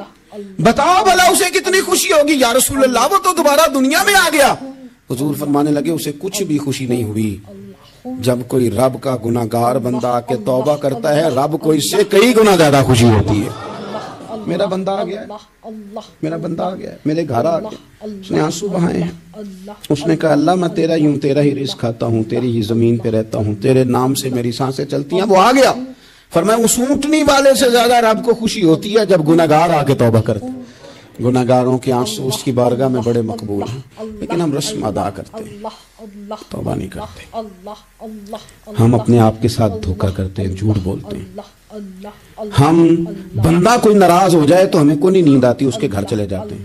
بتاؤ بھلا اسے کتنی خوشی ہوگی؟ یا رسول اللہ وہ تو دوبارہ دنیا میں آ گیا۔ حضور فرمانے لگے اسے کچھ بھی خوشی نہیں ہوئی۔ جب کوئی رب کا گناہگار بندہ آ کے توبہ کرتا ہے، رب کو اس سے کئی گنا زیادہ خوشی ہوتی ہے۔ میرا بندہ آ گیا، میرا بندہ آ گیا، میرے گھر آ گیا، اس نے آنسو بہائے ہیں، اس نے کہا اللہ میں تیرا ہی ہوں، تیرا ہی رزق کھاتا ہوں، تیری ہی زمین پہ رہتا ہوں، تیرے نام سے میری سانسیں چلتی ہیں۔ وہ آ گیا، فرمایا اس اونٹنی والے سے زیادہ رب کو خوشی ہوتی ہے جب گناہگار آ کے توبہ کرتے ہیں۔ گناہگاروں کے آنسو اس کی بارگاہ میں بڑے مقبول ہیں، لیکن ہم رسم ادا کرتے ہیں، توبہ نہیں کرتے، ہم اپنے آپ کے ساتھ دھوکہ کرتے ہیں، جھوٹ بولتے ہیں۔ ہم بندہ کوئی ناراض ہو جائے تو ہمیں کوئی نہیں نیند آتی، اس کے گھر چلے جاتے ہیں۔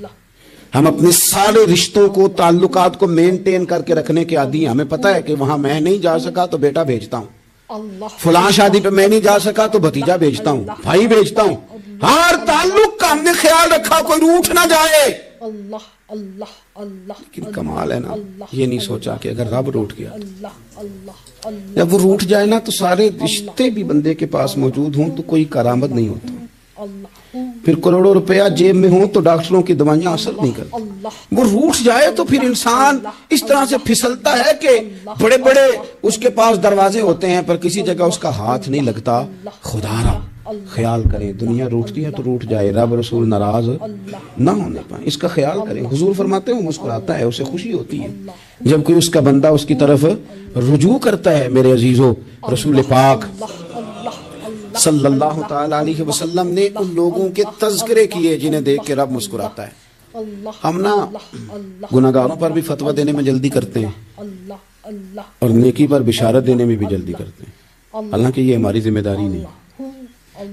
ہم اپنے سارے رشتوں کو تعلقات کو مینٹین کر کے رکھنے کے عادی ہیں، ہمیں پتہ ہے کہ وہاں میں نہیں جا سکا تو بیٹا بھیجتا ہوں، فلاں شادی پہ میں نہیں جا سکا تو بھتیجا بھیجتا ہوں، بھائی بھیجتا ہوں، ہر تعلق کا ہم نے خیال رکھا کوئی روٹھ نہ جائے۔ لیکن کمال ہے نا، یہ نہیں سوچا کہ اگر رب روٹ گیا، جب وہ روٹ جائے نا تو سارے رشتے بھی بندے کے پاس موجود ہوں تو کوئی کرامت نہیں ہوتا، پھر کروڑوں روپیہ جیب میں ہوں تو ڈاکٹروں کی دوائیاں اثر نہیں کرتی۔ وہ روٹ جائے تو پھر انسان اس طرح سے پھسلتا ہے کہ بڑے بڑے اس کے پاس دروازے ہوتے ہیں پر کسی جگہ اس کا ہاتھ نہیں لگتا۔ خدا را خیال کریں، دنیا روٹتی ہے تو روٹ جائے، رب رسول ناراض نہ ہونے پائیں، اس کا خیال کریں۔ حضور فرماتے ہیں وہ مسکراتا ہے، اسے خوشی ہوتی ہے جب کوئی اس کا بندہ اس کی طرف رجوع کرتا ہے۔ میرے عزیزو، رسول پاک صلی اللہ تعالی علیہ وسلم نے ان لوگوں کے تذکرے کیے جنہیں دیکھ کے رب مسکراتا ہے۔ ہم نا گناہگاروں پر بھی فتویٰ دینے میں جلدی کرتے ہیں اور نیکی پر بشارت دینے میں بھی جلدی کرتے ہیں، حالانکہ یہ ہماری ذمہ داری نہیں۔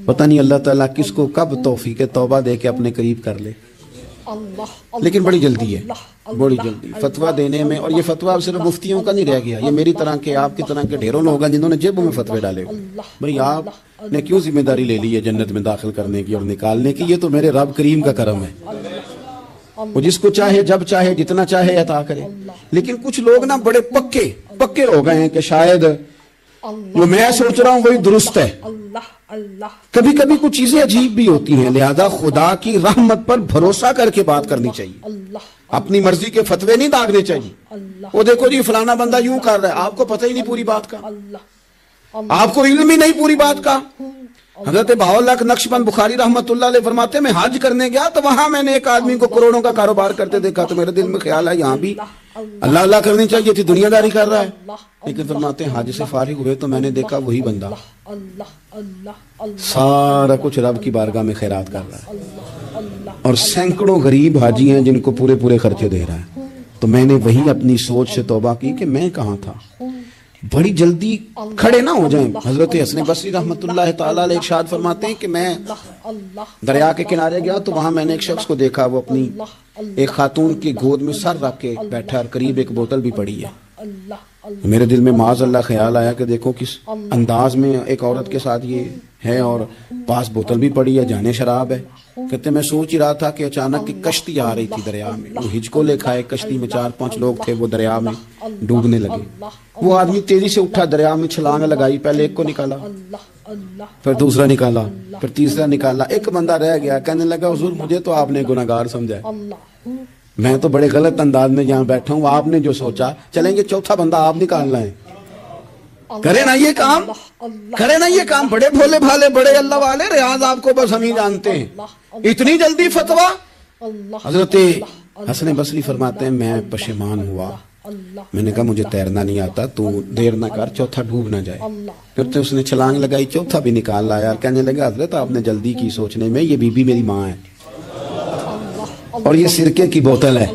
پتہ نہیں اللہ تعالیٰ کس کو کب توفیق توبہ دے کے اپنے قریب کر لے، لیکن بڑی جلدی ہے، بڑی جلدی فتویٰ دینے میں۔ اور یہ فتویٰ صرف مفتیوں کا نہیں رہ گیا، یہ میری طرح کے آپ کی طرح کے ڈھیروں لوگ ہیں جنہوں نے جیبوں میں فتوے ڈالے۔ بھئی آپ نے کیوں ذمہ داری لے لی ہے جنت میں داخل کرنے کی اور نکالنے کی؟ یہ تو میرے رب کریم کا کرم ہے، وہ جس کو چاہے جب چاہے جتنا چاہے عطا کرے۔ لیکن کچھ لوگ نا بڑے پکے ہو گئے ہیں کہ شاید جو میں سوچ رہا ہوں وہی درست ہے۔ کبھی کبھی کچھ چیزیں عجیب بھی ہوتی ہیں، لہذا خدا کی رحمت پر بھروسہ کر کے بات کرنی چاہیے، اپنی مرضی کے فتوے نہیں داغنے چاہیے۔ وہ دیکھو جی فلانا بندہ یوں کر رہا ہے، آپ کو پتہ ہی نہیں پوری بات کا، آپ کو علم ہی نہیں پوری بات کا۔ حضرت بہاءاللہ نقشبند بخاری رحمت اللہ علیہ فرماتے ہیں میں حج کرنے گیا تو وہاں میں نے ایک آدمی کو کروڑوں کا کاروبار کرتے دیکھا تو میرے دل میں خیال ہے یہاں بھی اللہ اللہ کرنی چاہیے تھی، دنیا داری کر رہا ہے۔ لیکن فرماتے ہیں حج سے فارغ ہوئے تو میں نے دیکھا وہی بندہ سارا کچھ رب کی بارگاہ میں خیرات کر رہا ہے۔ اور سینکڑوں غریب حاجی ہیں جن کو پورے پورے خرچے دے رہا ہے. تو میں نے وہی اپنی سوچ سے توبہ کی کہ میں کہاں تھا. بڑی جلدی کھڑے نہ ہو جائیں. حضرت حسن بصری رحمۃ اللہ تعالیٰ علیہ ارشاد فرماتے ہیں کہ میں دریا کے کنارے گیا تو وہاں میں نے ایک شخص کو دیکھا, وہ اپنی ایک خاتون کی گود میں سر رکھ کے بیٹھا اور قریب ایک بوتل بھی پڑی ہے. میرے دل میں معاذ اللہ خیال آیا کہ دیکھو کس انداز میں ایک عورت کے ساتھ یہ ہے اور پاس بوتل بھی پڑی ہے, جانے شراب ہے. کہتے میں سوچ ہی رہا تھا کہ اچانک ایک کشتی آ رہی تھی دریا میں. وہ ہچکو لے کھائے, کشتی میں 4-5 لوگ تھے, وہ دریا میں ڈوبنے لگے. وہ آدمی تیزی سے اٹھا, دریا میں چھلانگ لگائی, پہلے ایک کو نکالا, پھر دوسرا نکالا, پھر تیسرا نکالا. ایک بندہ رہ گیا, کہنے لگا حضور مجھے تو آپ نے گناہگار سمجھا ہے, میں تو بڑے غلط انداز میں یہاں بیٹھا ہوں, آپ نے جو سوچا. چلیں گے چوتھا بندہ آپ نکالنا ہے, کرے نا یہ کام, کرے نا یہ کام. بڑے بھولے بھالے, بڑے اللہ والے, ریاض آپ کو بس ہم ہی جانتے ہیں. اتنی جلدی فتویٰ. حضرت حسن بصری فرماتے ہیں میں پشیمان ہوا, میں نے کہا مجھے تیرنا نہیں آتا, تو دیر نہ کر, چوتھا ڈوب نہ جائے. پھر تو اس نے چھلانگ لگائی, چوتھا بھی نکال لایا. کہنے لگا حضرت آپ نے جلدی کی سوچنے میں, یہ بی بی میری ماں ہے اور یہ سرکے کی بوتل ہے.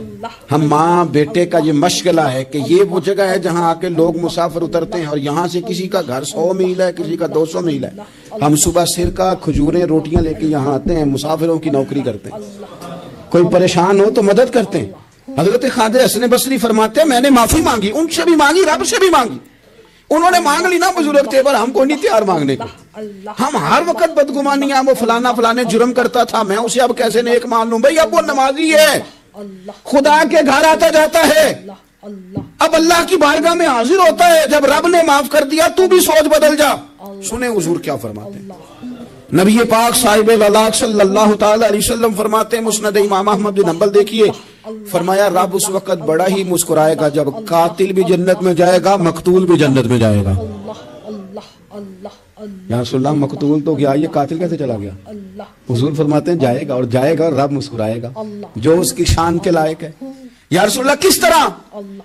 ہم ماں بیٹے کا یہ مشغلہ ہے کہ یہ وہ جگہ ہے جہاں آ کے لوگ مسافر اترتے ہیں, اور یہاں سے کسی کا گھر 100 میل ہے, کسی کا 200 میل ہے. ہم صبح سرکہ, کھجوریں, روٹیاں لے کے یہاں آتے ہیں, مسافروں کی نوکری کرتے ہیں. کوئی پریشان ہو تو مدد کرتے ہیں. حضرت خواجہ حسن بصری فرماتے ہیں میں نے معافی مانگی, ان سے بھی مانگی, رب سے بھی مانگی. انہوں نے مانگ لی نا بزرگ تھے, پر ہم کو نہیں تیار مانگنے کو. ہم ہر وقت بدگمانیاں, وہ فلانا فلانے جرم کرتا تھا, میں اسے اب کیسے نیک مان لوں. بھئی اب وہ نمازی ہے, خدا کے گھر آتا جاتا ہے, اب اللہ کی بارگاہ میں حاضر ہوتا ہے. جب رب نے معاف کر دیا تو بھی سوچ بدل جا. سنیں حضور کیا فرماتے ہیں. نبی پاک صاحب اللہ صلی اللہ تعالی علیہ وسلم فرماتے ہیں, مسند امام احمد بن حنبل دیکھیے, فرمایا رب اس وقت بڑا ہی مسکرائے گا جب قاتل بھی جنت میں جائے گا, مقتول بھی جنت میں جائے گا. یا رسول اللہ مقتول تو گیا, یہ قاتل کیسے چلا گیا؟ حضور فرماتے ہیں جائے گا, اور جائے گا اور رب مسکرائے گا جو اس کی شان کے لائق ہے. یا رسول اللہ کس طرح؟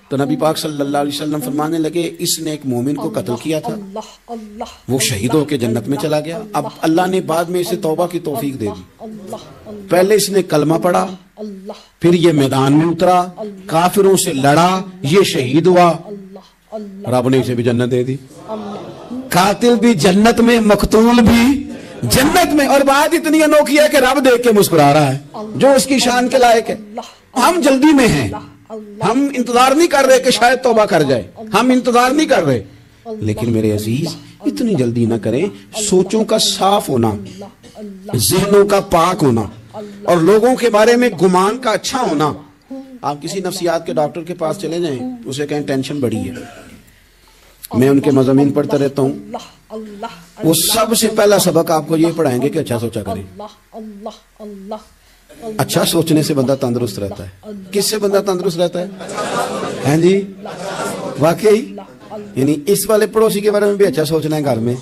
تو نبی پاک صلی اللہ علیہ وسلم فرمانے لگے اس نے ایک مومن کو قتل کیا تھا, وہ شہید ہو کے جنت میں چلا گیا. اب اللہ نے بعد میں اسے توبہ کی توفیق دے دی. پہلے اس نے کلمہ پڑھا, پھر یہ میدان میں اترا, کافروں سے لڑا, یہ شہید ہوا, رب نے اسے بھی جنت دے دی. قاتل بھی جنت میں, مقتول بھی جنت میں. اور بات اتنی انوکھی ہے کہ رب دیکھ کے مسکرا رہا ہے جو اس کی شان کے لائق ہے. ہم جلدی میں ہیں, ہم انتظار نہیں کر رہے کہ شاید توبہ کر جائے, ہم انتظار نہیں کر رہے. لیکن میرے عزیز اتنی جلدی نہ کریں. سوچوں کا صاف ہونا, ذہنوں کا پاک ہونا, اور لوگوں کے بارے میں گمان کا اچھا ہونا. آپ کسی نفسیات کے ڈاکٹر کے پاس چلے جائیں, اسے کہیں ٹینشن بڑی ہے, میں ان کے مضامین پڑھتا رہتا ہوں, وہ سب سے پہلا سبق آپ کو یہ پڑھائیں گے کہ اچھا سوچا کریں. اچھا سوچنے سے بندہ تندرست رہتا ہے. کس سے بندہ تندرست رہتا ہے؟ ہیں جی واقعی. یعنی اس والے پڑوسی کے بارے میں بھی اچھا سوچنا ہے گھر میں,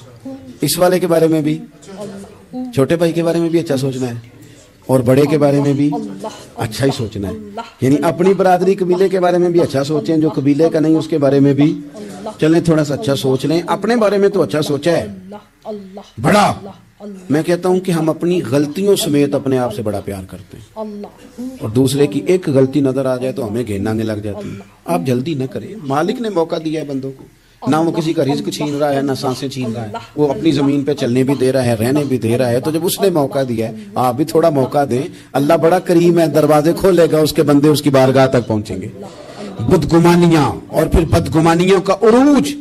اس والے کے بارے میں بھی, چھوٹے بھائی کے بارے میں بھی اچھا سوچنا ہے, اور بڑے کے بارے میں بھی اچھا ہی سوچنا ہے. یعنی اپنی برادری قبیلے کے بارے میں بھی اچھا سوچیں, جو قبیلے کا نہیں اس کے بارے میں بھی چلیں تھوڑا سا اچھا سوچ لیں. اپنے بارے میں تو اچھا سوچا ہے بڑا. میں کہتا ہوں کہ ہم اپنی غلطیوں سمیت اپنے آپ سے بڑا پیار کرتے ہیں, اور دوسرے کی ایک غلطی نظر آ جائے تو ہمیں گھین آنے لگ جاتی ہے. آپ جلدی نہ کریں, مالک نے موقع دیا ہے بندوں کو, نہ وہ کسی کا رزق چھین رہا ہے, نہ سانسیں چھین رہا ہے, وہ اپنی زمین پہ چلنے بھی دے رہا ہے, رہنے بھی دے رہا ہے. تو جب اس نے موقع دیا ہے آپ بھی تھوڑا موقع دیں. اللہ بڑا کریم ہے, دروازے کھولے گا, اس کے بندے اس کی بارگاہ تک پہنچیں گے. بدگمانیاں اور پھر بدگمانیوں کا عروج,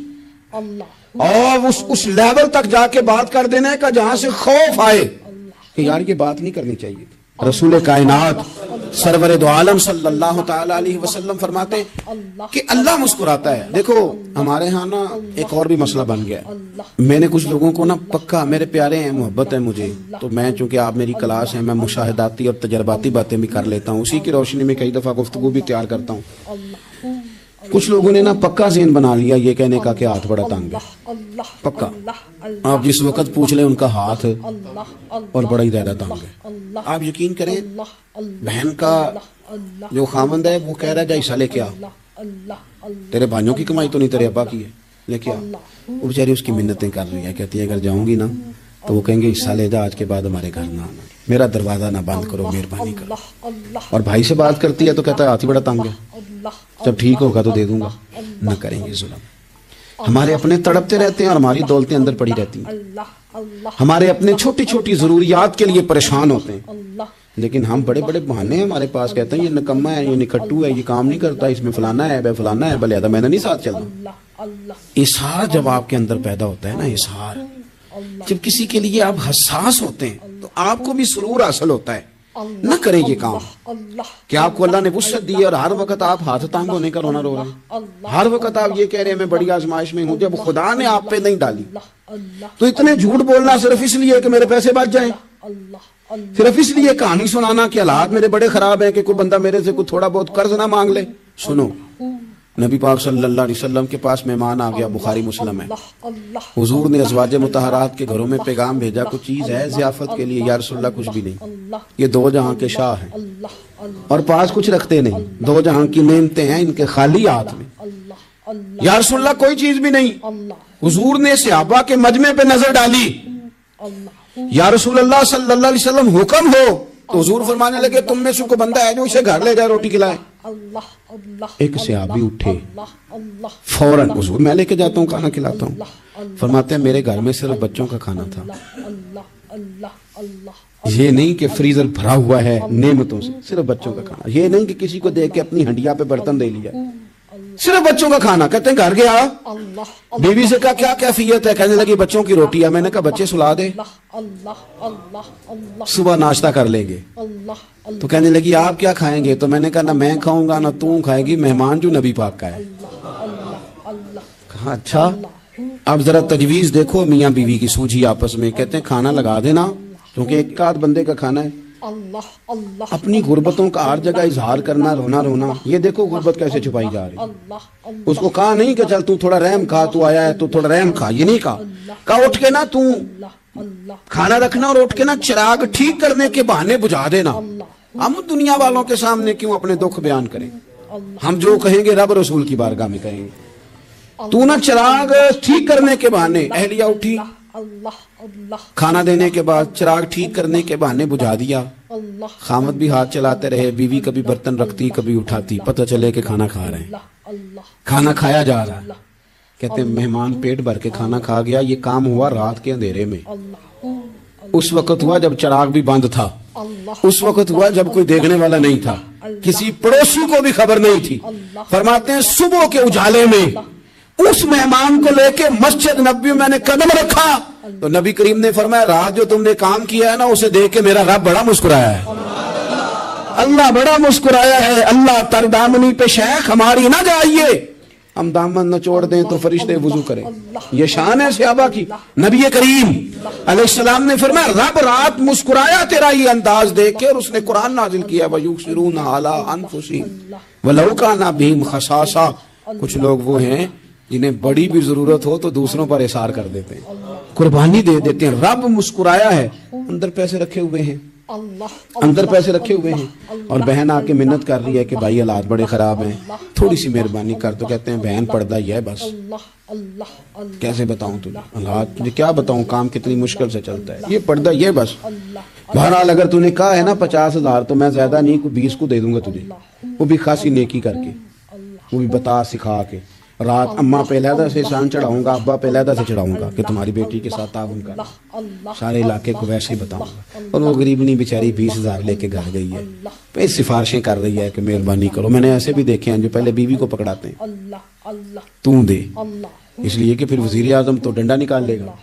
اور اس لیول تک جا کے بات کر دینے کا جہاں سے خوف آئے کہ یار یہ بات نہیں کرنی چاہیے. رسول کائنات سرور دو عالم صلی اللہ تعالی علیہ وسلم فرماتے ہیں کہ اللہ مسکراتا ہے. دیکھو ہمارے ہاں نا ایک اور بھی مسئلہ بن گیا ہے. میں نے کچھ لوگوں کو نا پکا, میرے پیارے ہیں, محبت ہے مجھے, تو میں چونکہ آپ میری کلاس ہیں, میں مشاہداتی اور تجرباتی باتیں بھی کر لیتا ہوں, اسی کی روشنی میں کئی دفعہ گفتگو بھی تیار کرتا ہوں. کچھ لوگوں نے نا پکا ذہن بنا لیا یہ کہنے کا کہ ہاتھ بڑا تنگ ہے. پکا آپ جس وقت پوچھ لیں ان کا ہاتھ اور بڑا ہی زیادہ تنگ ہے. آپ یقین کریں, بہن کا جو خامند ہے وہ کہہ رہا ہے جا حصہ لے کے آ, تیرے بھائیوں کی کمائی تو نہیں, تیرے ابا کی ہے, لے کے آ. وہ بیچاری اس کی منتیں کر رہی ہے, کہتی ہے اگر جاؤں گی نا تو وہ کہیں گے حصہ لے جا، آج کے بعد ہمارے گھر نہ آنا، میرا دروازہ نہ بند کرو، مہربانی کرو۔ اور بھائی سے بات کرتی ہے تو کہتا ہے ہاتھ ہی بڑا تنگ ہے، جب ٹھیک ہوگا تو دے دوں گا۔ نہ کریں گے ظلم۔ ہمارے اپنے تڑپتے رہتے ہیں اور ہماری دولتیں اندر پڑی رہتی ہیں، ہمارے اپنے چھوٹی چھوٹی ضروریات کے لیے پریشان ہوتے ہیں، لیکن ہم بڑے بڑے بہانے ہیں ہمارے پاس، کہتے ہیں یہ نکما ہے، یہ نکھٹو ہے، یہ کام نہیں کرتا، اس میں فلانا ہے، بے فلانا ہے، بلے میں نہیں ساتھ چلنا۔ اظہار جب آپ کے اندر پیدا ہوتا ہے نا، اظہار جب کسی کے لیے آپ حساس ہوتے ہیں تو آپ کو بھی سرور حاصل ہوتا ہے۔ نہ کریں یہ کام کہ آپ کو اللہ نے وسعت دی ہے اور ہر وقت آپ ہاتھ تانگ ہونے کا رونا رو رہے ہیں، ہر وقت آپ یہ کہہ رہے ہیں میں بڑی آزمائش میں ہوں، جب خدا نے آپ پہ نہیں ڈالی تو اتنے جھوٹ بولنا صرف اس لیے کہ میرے پیسے بچ جائیں، صرف اس لیے کہانی سنانا کہ حالات میرے بڑے خراب ہیں کہ کوئی بندہ میرے سے کوئی تھوڑا بہت قرض نہ مانگ لے۔ سنو، نبی پاک صلی اللہ علیہ وسلم کے پاس مہمان آ گیا، بخاری مسلم ہے، حضور نے ازواج مطہرات کے گھروں میں پیغام بھیجا، کچھ چیز ہے ضیافت کے لیے؟ یا رسول اللہ کچھ بھی نہیں، یہ دو جہاں کے شاہ ہیں اور پاس کچھ رکھتے نہیں، دو جہاں کی نعمتیں ہیں ان کے خالی ہاتھ میں، یا رسول اللہ کوئی چیز بھی نہیں۔ حضور نے صحابہ کے مجمع پہ نظر ڈالی، یا رسول اللہ صلی اللہ علیہ وسلم حکم ہو، تو حضور فرمانے لگے تم میں سے کوئی بندہ ہے جو اسے گھر لے جائے روٹی کھلائے؟ ایک صحابی اٹھے فوراً، حضور میں لے کے جاتا ہوں کھانا کھلاتا ہوں۔ فرماتے ہیں میرے گھر میں صرف بچوں کا کھانا تھا، یہ نہیں کہ فریزر بھرا ہوا ہے نعمتوں سے، صرف بچوں کا کھانا، یہ نہیں کہ کسی کو دیکھ کے اپنی ہنڈیا پہ برتن دے لیا، صرف بچوں کا کھانا۔ کہتے ہیں گھر گیا، بیوی سے کہا کیا کیفیت ہے؟ کہنے لگی بچوں کی روٹی ہے۔ میں نے کہا بچے سلا دے، صبح ناشتہ کر لیں گے۔ تو کہنے لگی آپ کیا کھائیں گے؟ تو میں نے کہا نہ میں کھاؤں گا نہ تو کھائے گی، مہمان جو نبی پاک کا ہے۔ کہا اچھا، اب ذرا تجویز دیکھو میاں بیوی کی سوجھی آپس میں۔ کہتے ہیں کھانا لگا دینا، کیونکہ ایک آدھ بندے کا کھانا ہے۔ اپنی غربتوں کا ہر جگہ اظہار کرنا، رونا رونا، یہ دیکھو غربت کیسے چھپائی جا رہی۔ اس کو کہا نہیں کہ چل تو تھوڑا رحم کھا، تو آیا ہے تو تھوڑا رحم کھا، یہ نہیں کہا۔ کہا اٹھ کے نا تو کھانا رکھنا اور اٹھ کے نا چراغ ٹھیک کرنے کے بہانے بجھا دینا۔ ہم دنیا والوں کے سامنے کیوں اپنے دکھ بیان کریں؟ ہم جو کہیں گے رب رسول کی بارگاہ میں کہیں گے۔ تو نا چراغ ٹھیک کرنے کے بہانے، اہلیہ اٹھی، کھانا دینے کے بعد چراغ ٹھیک کرنے کے بہانے بجھا دیا۔ خامد بھی ہاتھ چلاتے رہے، بیوی کبھی برتن رکھتی کبھی اٹھاتی، پتہ چلے کہ کھانا کھا رہے ہیں، کھانا کھایا جا رہا ہے۔ کہتے ہیں مہمان پیٹ بھر کے کھانا کھا گیا۔ یہ کام ہوا رات کے اندھیرے میں، اس وقت ہوا جب چراغ بھی بند تھا، اس وقت ہوا جب کوئی دیکھنے والا نہیں تھا، کسی پڑوسی کو بھی خبر نہیں تھی۔ فرماتے ہیں صبح کے اجالے میں اس مہمان کو لے کے مسجد نبوی میں نے قدم رکھا تو نبی کریم نے فرمایا رات جو تم نے کام کیا ہے نا اسے دیکھ کے میرا رب بڑا مسکرایا ہے، اللہ بڑا مسکرایا ہے۔ اللہ تر دامنی پہ شیخ ہماری نہ جائیے، ہم دامن نہ چھوڑ دیں تو فرشتے وضو کریں۔ یہ شان ہے صحابہ کی۔ نبی کریم علیہ السلام نے فرمایا رب رات مسکرایا تیرا یہ انداز دیکھ کے، اور اس نے قرآن نازل کیا وَيُؤْثِرُونَ عَلَىٰ أَنفُسِهِمْ وَلَوْ كَانَ بِهِمْ خَصَاصَةٌ۔ کچھ لوگ وہ ہیں جنہیں بڑی بھی ضرورت ہو تو دوسروں پر اثار کر دیتے ہیں، قربانی دے دیتے ہیں۔ رب مسکرایا ہے، اندر پیسے رکھے ہوئے ہیں، اندر پیسے رکھے ہوئے ہیں، اور بہن آ کے منت کر رہی ہے کہ بھائی حالات بڑے خراب ہیں، تھوڑی سی مہربانی کر۔ تو کہتے ہیں بہن پردہ یہ ہے بس، کیسے بتاؤں تجھے حالات، تجھے کیا بتاؤں کام کتنی مشکل سے چلتا ہے، یہ پردہ یہ بس۔ بہرحال اگر تو نے کہا ہے نا 50,000 تو میں زیادہ نہیں کوئی 20 کو دے دوں گا تجھے، وہ بھی خاصی نیکی کر کے، وہ بھی بتا سکھا کے۔ رات اماں پہ علیحدہ سے شان چڑھاؤں گا، ابا پہ علیحدہ سے چڑھاؤں گا کہ تمہاری بیٹی کے ساتھ تعاون کر، سارے علاقے کو ویسے ہی بتاؤں گا۔ اور وہ غریبنی بیچاری 20,000 لے کے گھر گئی ہے، پھر سفارشیں کر رہی ہے کہ مہربانی کرو۔ میں نے ایسے بھی دیکھے ہیں جو پہلے بیوی کو پکڑاتے ہیں تو دے، اس لیے کہ پھر وزیر اعظم تو ڈنڈا نکال لے گا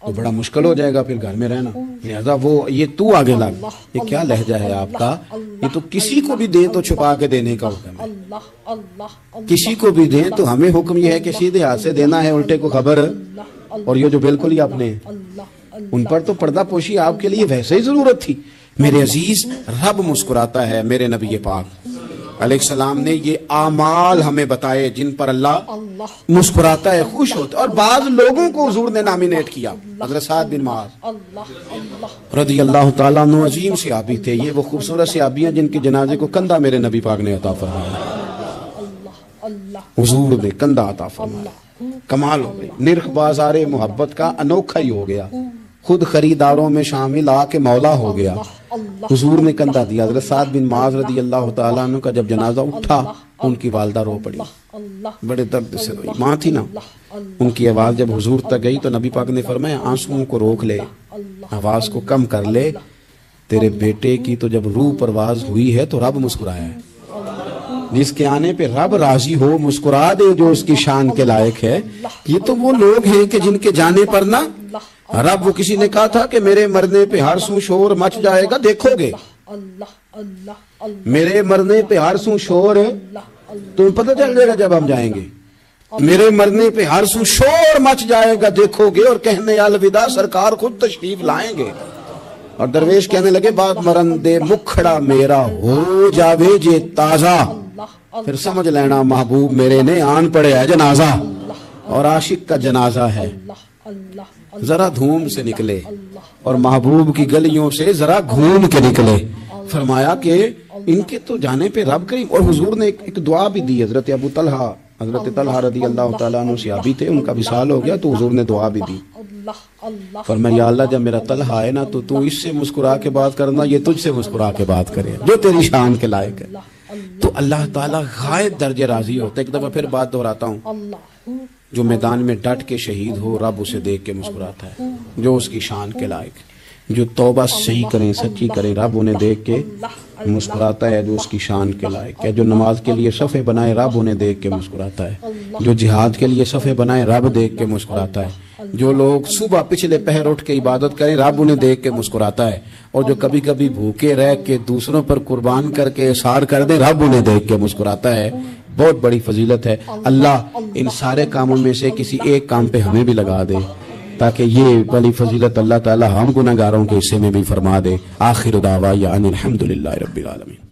تو بڑا مشکل ہو جائے گا پھر گھر میں رہنا، لہذا وہ یہ تو آگے لگ۔ یہ کیا لہجہ ہے آپ کا؟ یہ تو کسی کو بھی دیں تو چھپا کے دینے کا حکم ہے، کسی کو بھی دیں تو ہمیں حکم یہ ہے کہ سیدھے ہاتھ سے دینا ہے، الٹے کو خبر۔ اور یہ جو بالکل ہی اپنے ان پر تو پردہ پوشی آپ کے لیے ویسے ہی ضرورت تھی۔ میرے عزیز رب مسکراتا ہے۔ میرے نبی پاک علیہ السلام نے یہ اعمال ہمیں بتائے جن پر اللہ مسکراتا ہے، خوش ہوتا ہے۔ اور بعض لوگوں کو حضور نے نامینیٹ کیا، حضرت سعد بن معاذ رضی اللہ تعالیٰ عنہ عظیم صحابی تھے۔ یہ وہ خوبصورت صحابی ہیں جن کے جنازے کو کندھا میرے نبی پاک نے عطا فرمایا، حضور نے کندھا عطا فرمایا۔ کمال ہو گئی، نرخ بازار محبت کا انوکھا ہی ہو گیا۔ خود خریداروں میں شامل آ کے مولا ہو گیا. حضور نے کندھا دیا. حضرت سعد بن معاذ رضی اللہ تعالیٰ عنہ کا جب جنازہ اٹھا ان کی والدہ رو پڑی, بڑے درد سے روئی. ماں تھی نا, ان کی آواز جب حضور تک گئی تو نبی پاک نے فرمایا آنسوؤں کو روک لے, آواز کو کم کر لے, تیرے بیٹے کی تو جب روح پرواز ہوئی ہے تو رب مسکرایا ہے. جس کے آنے پہ رب راضی ہو مسکرا دے جو اس کی شان کے لائق ہے. یہ تو وہ لوگ ہیں کہ جن کے جانے پر نا رب, وہ کسی نے کہا تھا کہ میرے مرنے پہ ہر سو شور مچ جائے گا, دیکھو گے میرے مرنے پہ ہر سو شور تمہیں پتہ چل جائے گا جب ہم جائیں گے. میرے مرنے پہ ہر سو شور مچ جائے گا دیکھو گے, اور کہنے الوداع سرکار خود تشریف لائیں گے. اور درویش کہنے لگے بات مرندے مکھڑا میرا ہو جاوے جے تازہ, پھر سمجھ لینا محبوب میرے نے آن پڑے ہے جنازہ. اور عاشق کا جنازہ ہے, ذرا دھوم سے نکلے اور محبوب کی گلیوں سے ذرا گھوم کے نکلے. فرمایا کہ ان کے تو جانے پہ رب کریم. اور حضور نے ایک دعا بھی دی. حضرت ابو طلحہ, حضرت طلحہ رضی اللہ تعالیٰ عنہ صحابی تھے, ان کا وصال ہو گیا تو حضور نے دعا بھی دی. فرمایا یا اللہ جب میرا طلحہ آئے نا تو اس سے مسکرا کے بات کرنا, یہ تجھ سے مسکرا کے بات کرے جو تیری شان کے لائق ہے. تو اللہ تعالیٰ غائب درجے راضی ہوتا ہے. ایک دفعہ پھر بات دہراتا ہوں, جو میدان میں ڈٹ کے شہید ہو رب اسے دیکھ کے مسکراتا ہے جو اس کی شان کے لائق. جو توبہ صحیح کریں سچی کریں رب انہیں دیکھ کے مسکراتا ہے جو اس کی شان کے لائق ہے. جو نماز کے لیے صفے بنائے رب انہیں دیکھ کے مسکراتا ہے. جو جہاد کے لیے صفے بنائے رب دیکھ کے مسکراتا ہے. جو لوگ صبح پچھلے پہر اٹھ کے عبادت کریں رب انہیں دیکھ کے مسکراتا ہے. اور جو کبھی کبھی بھوکے رہ کے دوسروں پر قربان کر کے اثار کر دیں رب انہیں دیکھ کے مسکراتا ہے. بہت بڑی فضیلت ہے. اللہ ان سارے کاموں میں سے کسی ایک کام پہ ہمیں بھی لگا دے تاکہ یہ بڑی فضیلت اللہ تعالی ہم گناہگاروں کے حصے میں بھی فرما دے. آخر دعوانا ان الحمدللہ رب العالمین.